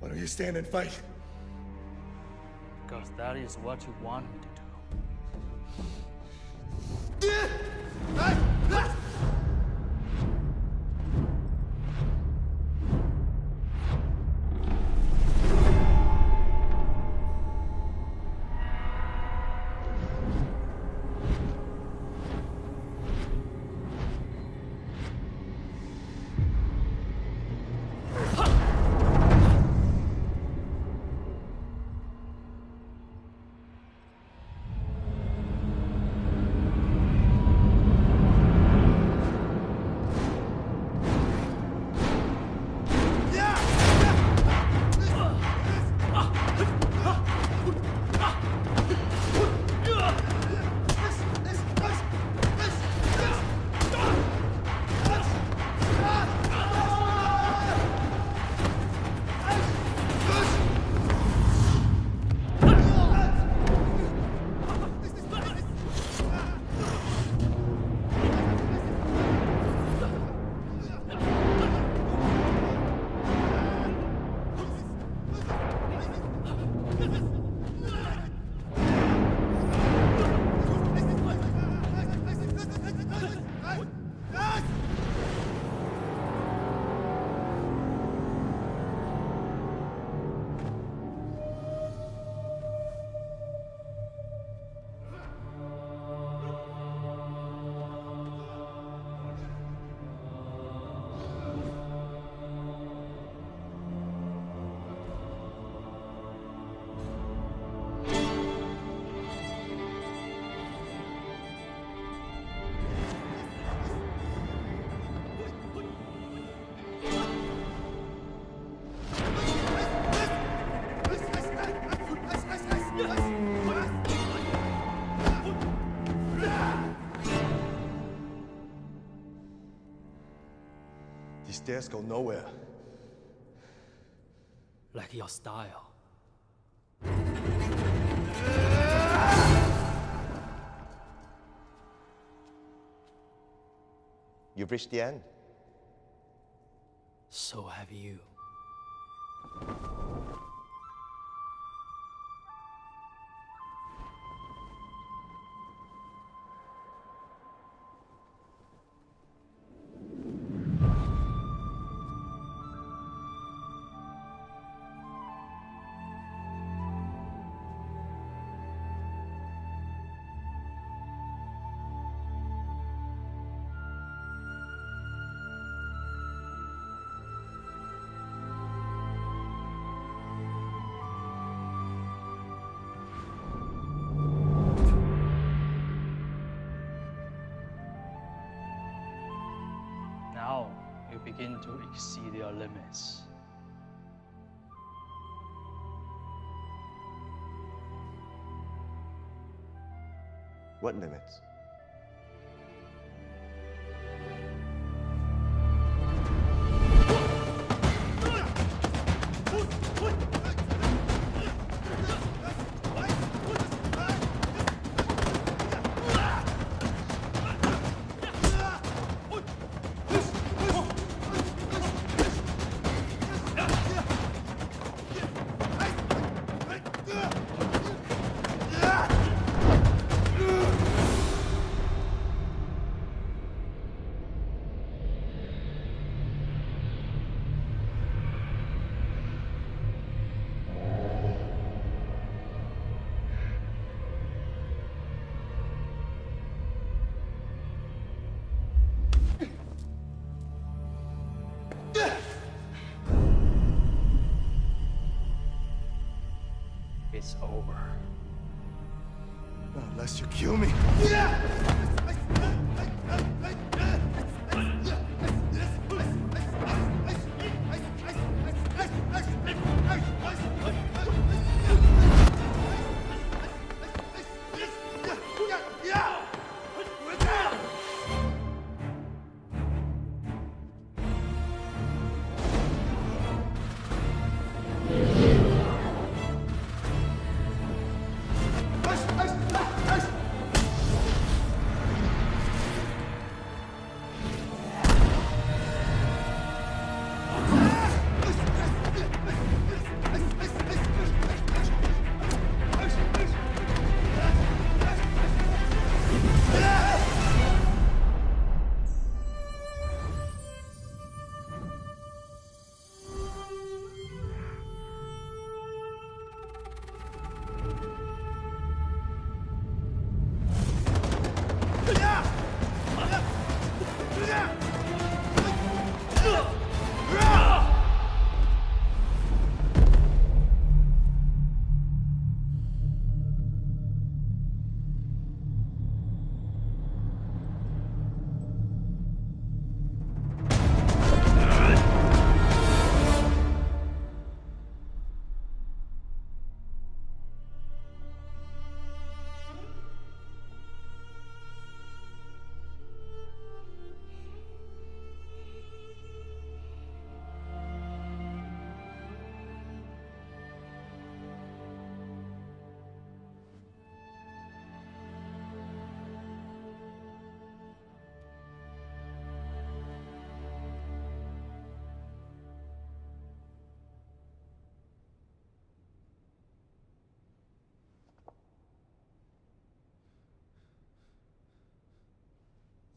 Why don't you stand and fight? Because that is what you want me to do. These stairs go nowhere. Like your style. You've reached the end. So have you. Now you begin to exceed your limits. What limits? It's over. Not unless you kill me.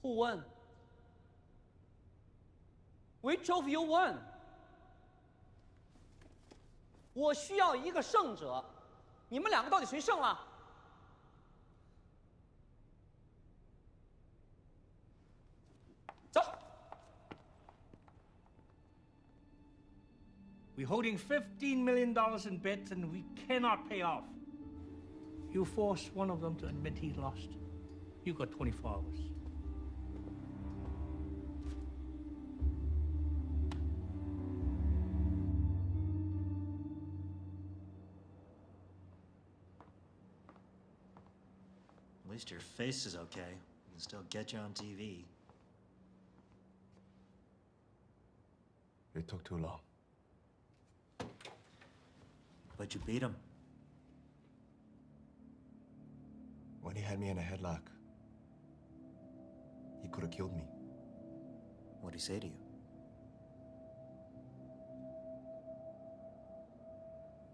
Who won? Which of you won? 我需要一个胜者，你们两个到底谁胜了？ We're holding $15 million in bets and we cannot pay off. You force one of them to admit he lost. You got 24 hours. At least your face is okay. We can still get you on TV. It took too long. But you beat him. When he had me in a headlock, he could have killed me. What'd he say to you?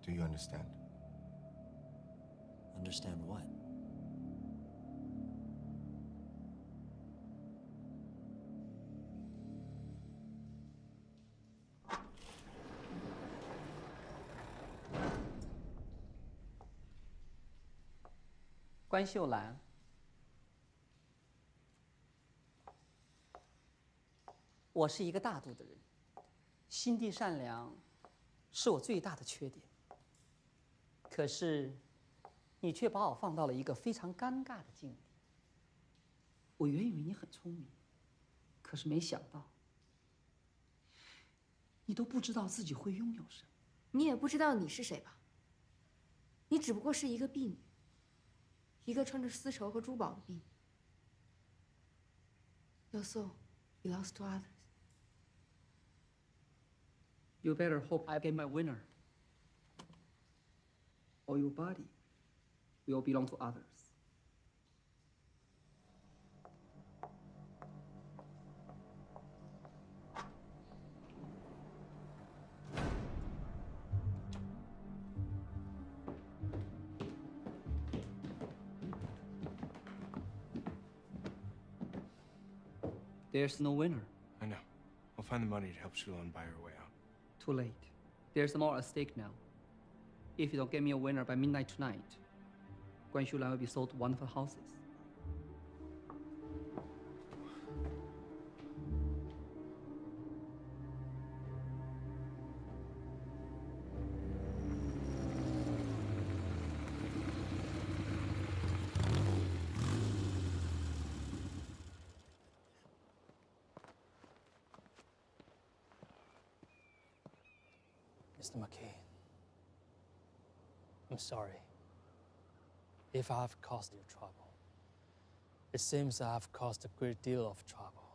Do you understand? Understand what? "关秀兰，我是一个大度的人，心地善良是我最大的缺点。可是，你却把我放到了一个非常尴尬的境地。我原以为你很聪明，可是没想到，你都不知道自己会拥有什么。你也不知道你是谁吧？你只不过是一个婢女。 一个穿着丝绸和珠宝的婢女。Your soul belongs to others. You better hope I get my winner, or your body will belong to others. There's no winner. I know. We'll find the money to help Shulan buy her way out. Too late. There's more at stake now. If you don't get me a winner by midnight tonight, Guan Shulan will be sold to one of the houses. Mr. McKay, I'm sorry if I have caused you trouble. It seems I have caused a great deal of trouble.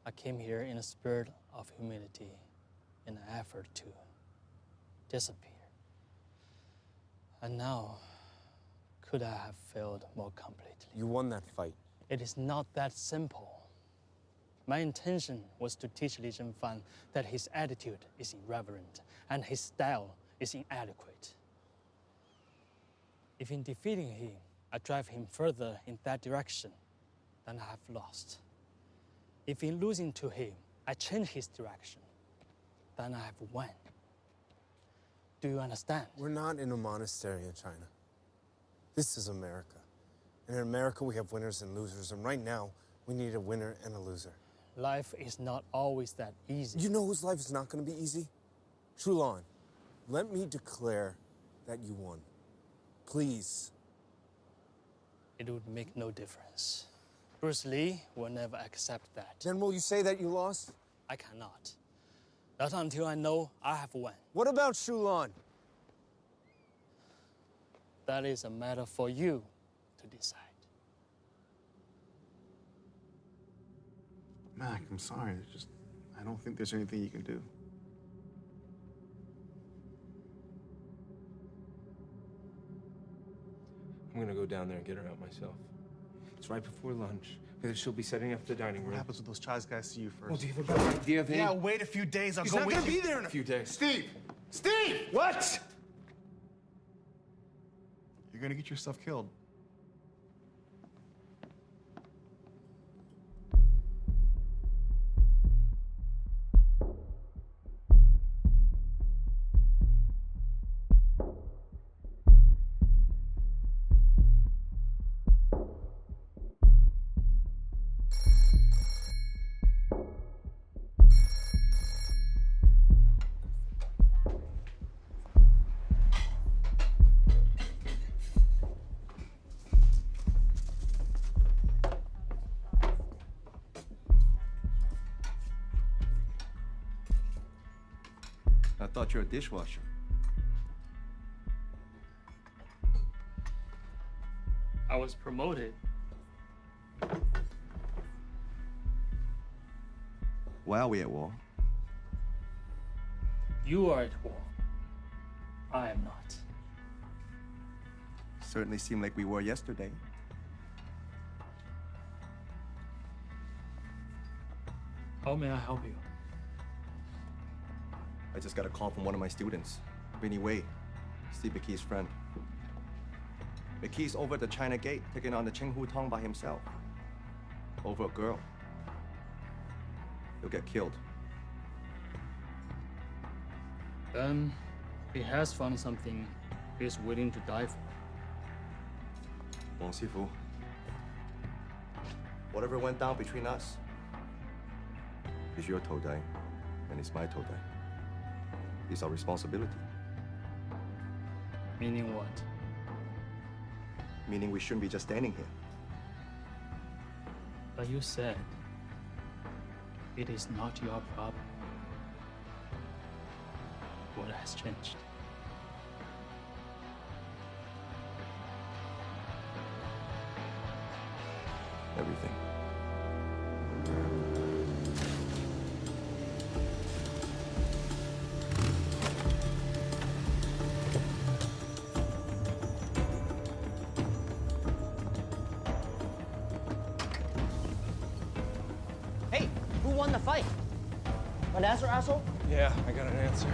I came here in a spirit of humility in an effort to disappear. And now, could I have failed more completely? You won that fight. It is not that simple. My intention was to teach Li Zhenfan that his attitude is irreverent and his style is inadequate. If in defeating him, I drive him further in that direction, then I have lost. If in losing to him, I change his direction, then I have won. Do you understand? We're not in a monastery in China. This is America. And in America, we have winners and losers. And right now, we need a winner and a loser. Life is not always that easy. You know whose life is not going to be easy? Shulan, let me declare that you won. Please. It would make no difference. Bruce Lee will never accept that. Then will you say that you lost? I cannot. Not until I know I have won. What about Shulan? That is a matter for you to decide. Mac, I'm sorry. I don't think there's anything you can do. I'm gonna go down there and get her out myself. It's right before lunch. She'll be setting up the dining room. What happens when those Chinese guys see you first? Well, do you have a better idea of Yeah, wait a few days. I'll He's go not with gonna you. be there in a few days. Steve! Steve! What? You're gonna get yourself killed. I thought you're a dishwasher. I was promoted. Why are we at war? You are at war. I am not. Certainly seemed like we were yesterday. How may I help you? I just got a call from one of my students, Vinny Wei, Steve McKee's friend. McKee's over at the China Gate, taking on the Chenghu Tong by himself. Over a girl. He'll get killed. Then he has found something he is willing to die for. Wang Sifu, whatever went down between us is your Todai, and it's my Todai. It's our responsibility. Meaning what? Meaning we shouldn't be just standing here. But you said it is not your problem. What has changed? Everything. Hey, who won the fight? An answer, asshole? Yeah, I got an answer.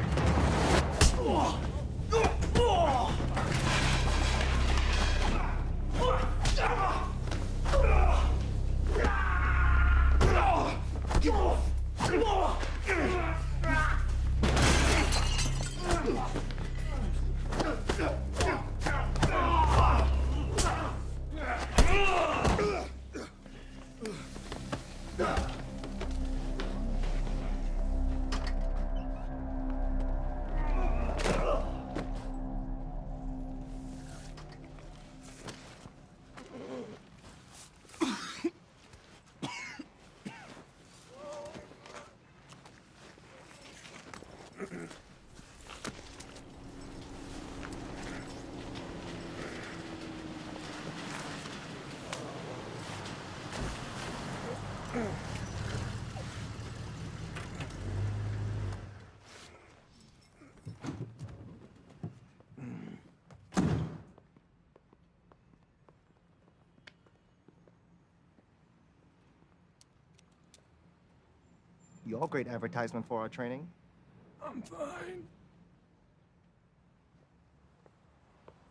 You're great advertisement for our training. I'm fine.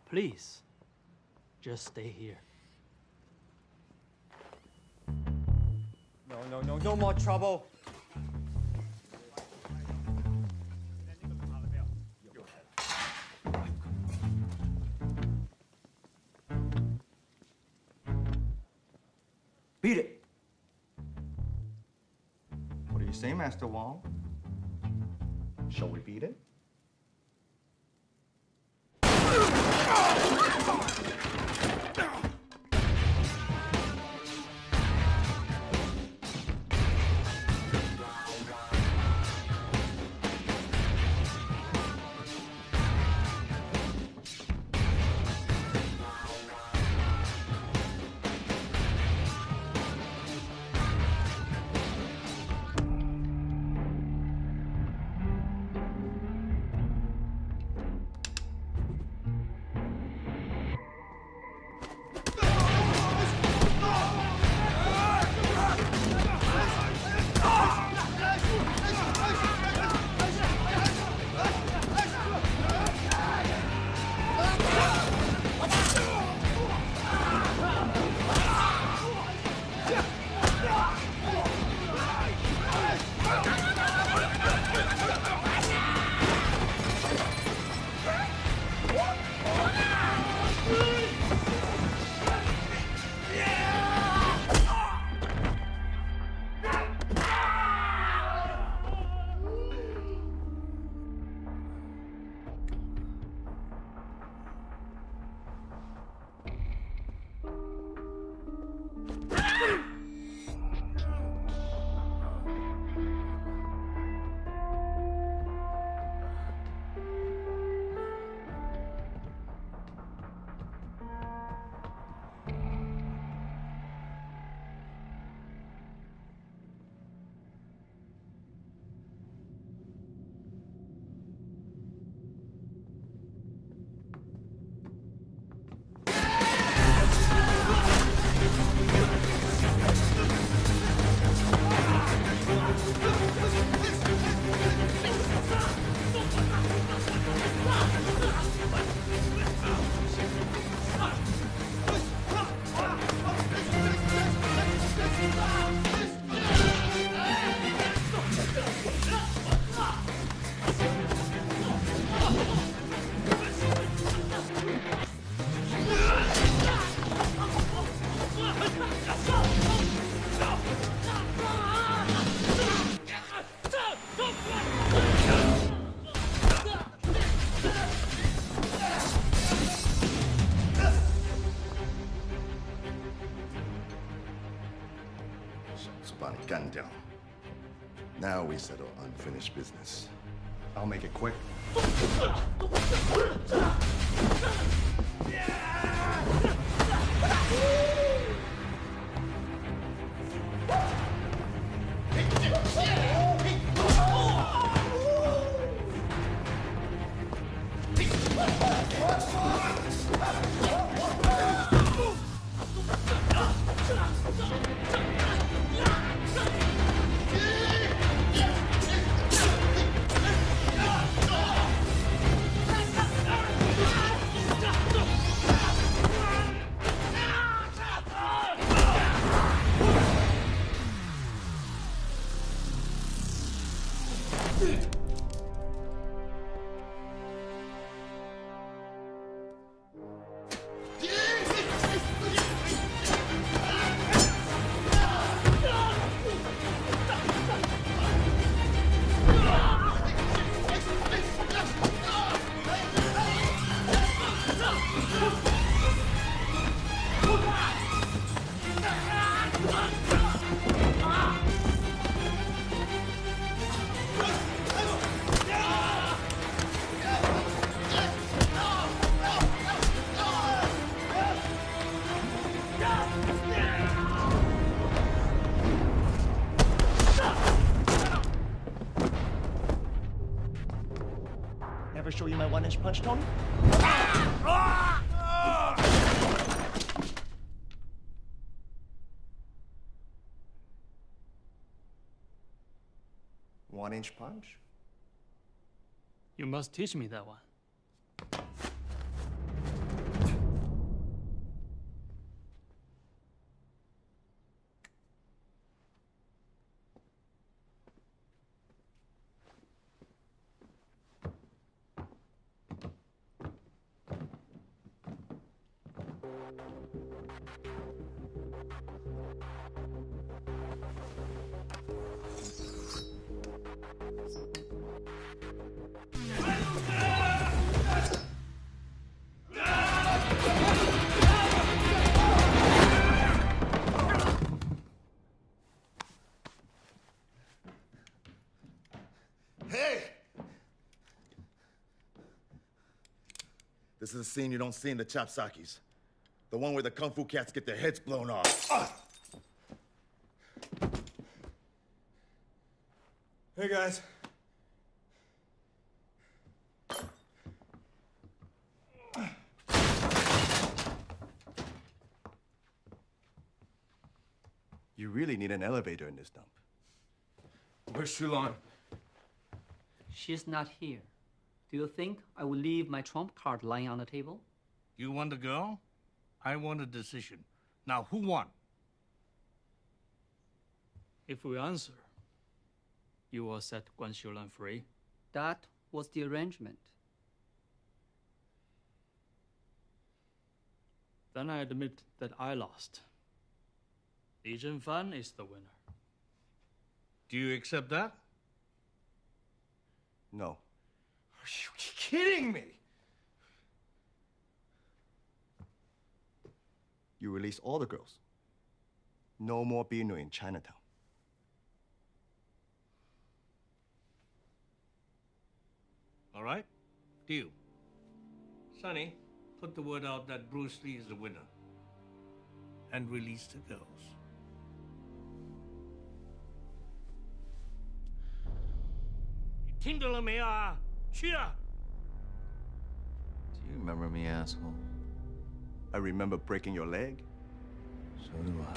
Please, just stay here. No more trouble. Beat it. What do you say, Master Wong? Shall we beat it? 把你干掉。Now we settle unfinished business. I'll make it quick. Ever show you my one-inch punch, Tony? One-inch punch? You must teach me that one. Hey! This is a scene you don't see in the Chopsakis. The one where the Kung Fu cats get their heads blown off. Hey, guys. You really need an elevator in this dump. Where's Shulon? She's not here. Do you think I will leave my trump card lying on the table? You want the girl? I want a decision. Now, who won? If we answer, you will set Guan Xiulan free. That was the arrangement. Then I admit that I lost. Li Zhenfan is the winner. Do you accept that? No. Are you kidding me? You release all the girls. No more Binu in Chinatown. All right? Deal. Sonny, put the word out that Bruce Lee is the winner. And release the girls. You 听到了没有啊？去啊！ Do you remember me, asshole? I remember breaking your leg. So do I.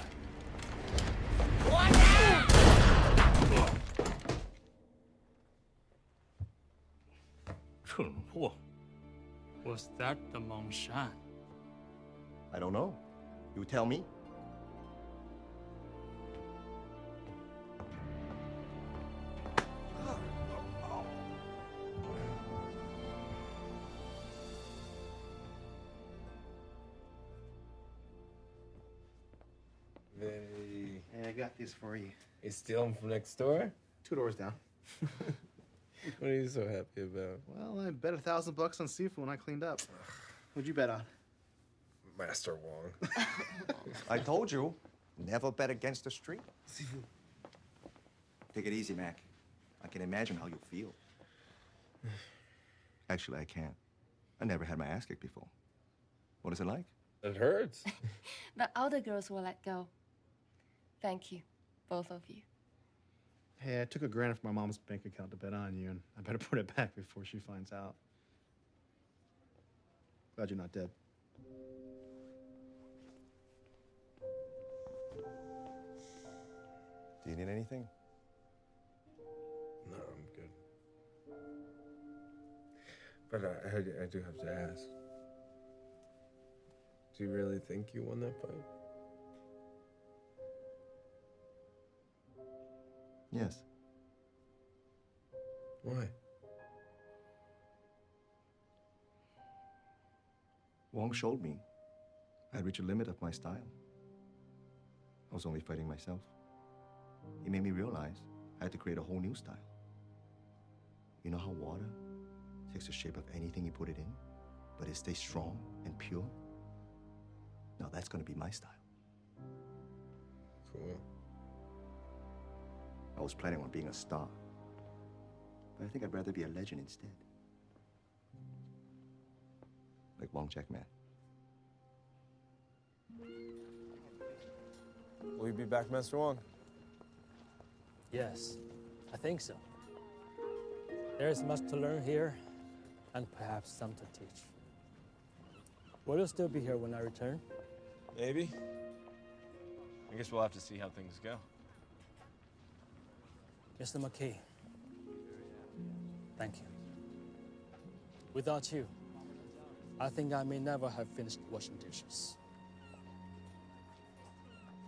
Was that the Mongshan? I don't know. You tell me. Hey, I got these for you. You steal them from next door? 2 doors down. What are you so happy about? Well, I bet $1,000 on seafood when I cleaned up. What'd you bet on? Master Wong. I told you, never bet against the street. Seafood. Take it easy, Mac. I can imagine how you feel. Actually, I can't. I never had my ass kicked before. What is it like? It hurts. But all the girls will let go. Thank you, both of you. Hey, I took a grant from my mom's bank account to bet on you, and I better put it back before she finds out. Glad you're not dead. Do you need anything? No, I'm good. But I do have to ask. Do you really think you won that fight? Yes. Why? Wong showed me I'd reached a limit of my style. I was only fighting myself. He made me realize I had to create a whole new style. You know how water takes the shape of anything you put it in, but it stays strong and pure? Now that's gonna be my style. Cool. I was planning on being a star, but I think I'd rather be a legend instead. Like Wong Jackman. Will you be back, Master Wong? Yes, I think so. There is much to learn here, and perhaps some to teach. Will you still be here when I return? Maybe. I guess we'll have to see how things go. Mr. McKee, thank you. Without you, I think I may never have finished washing dishes.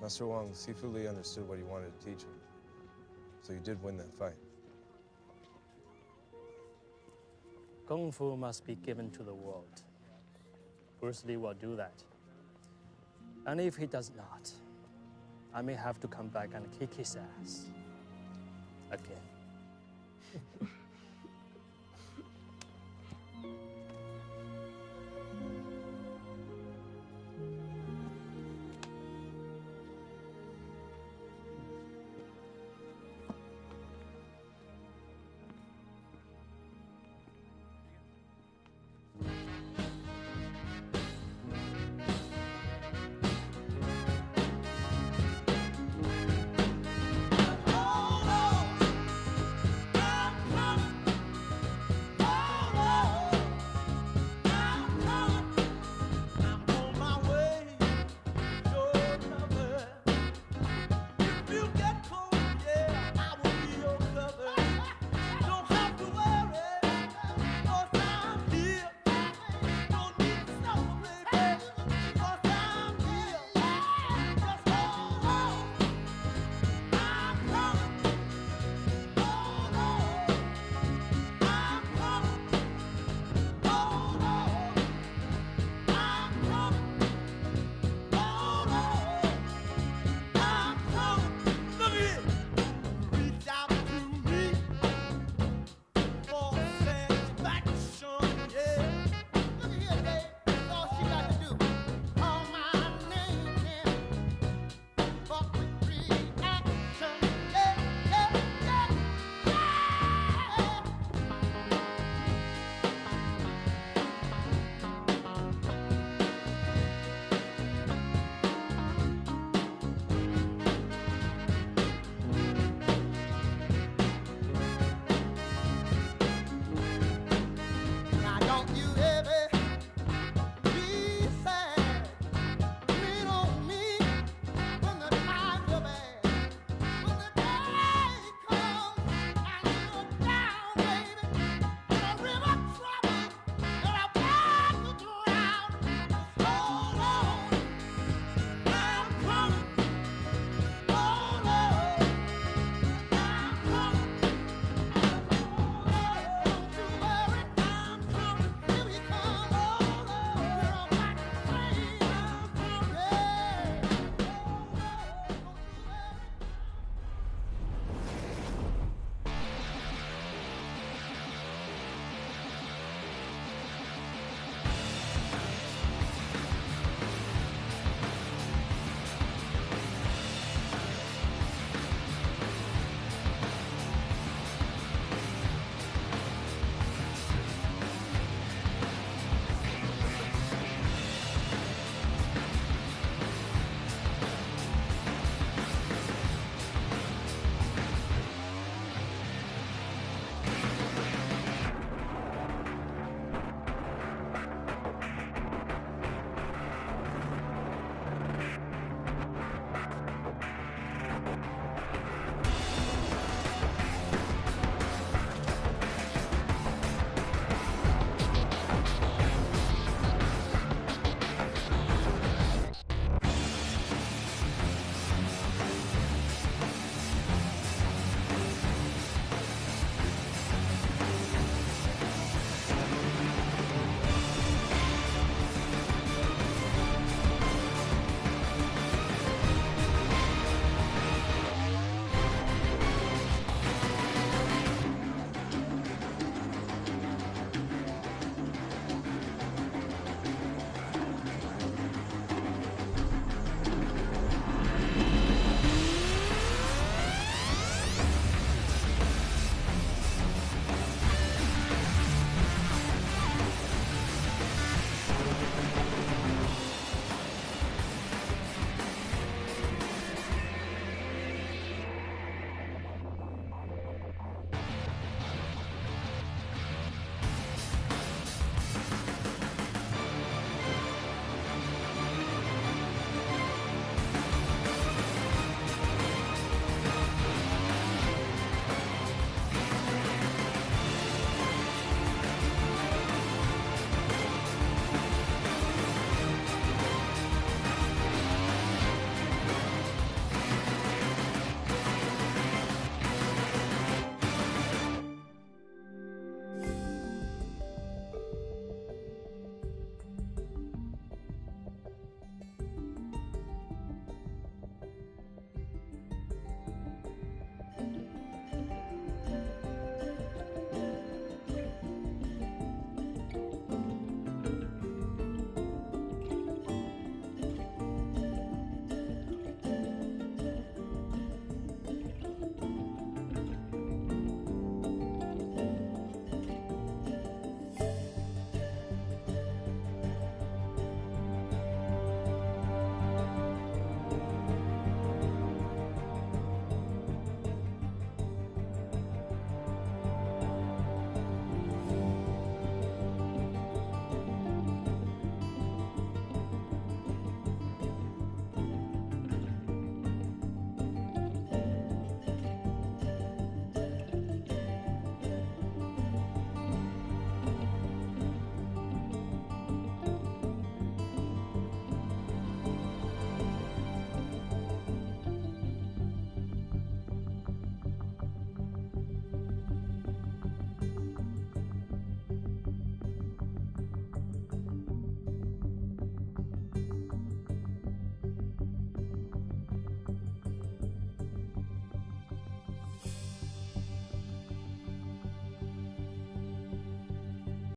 Master Wong, Sifu Lee understood what he wanted to teach him. So you did win that fight. Kung Fu must be given to the world. Bruce Lee will do that. And if he does not, I may have to come back and kick his ass. Again.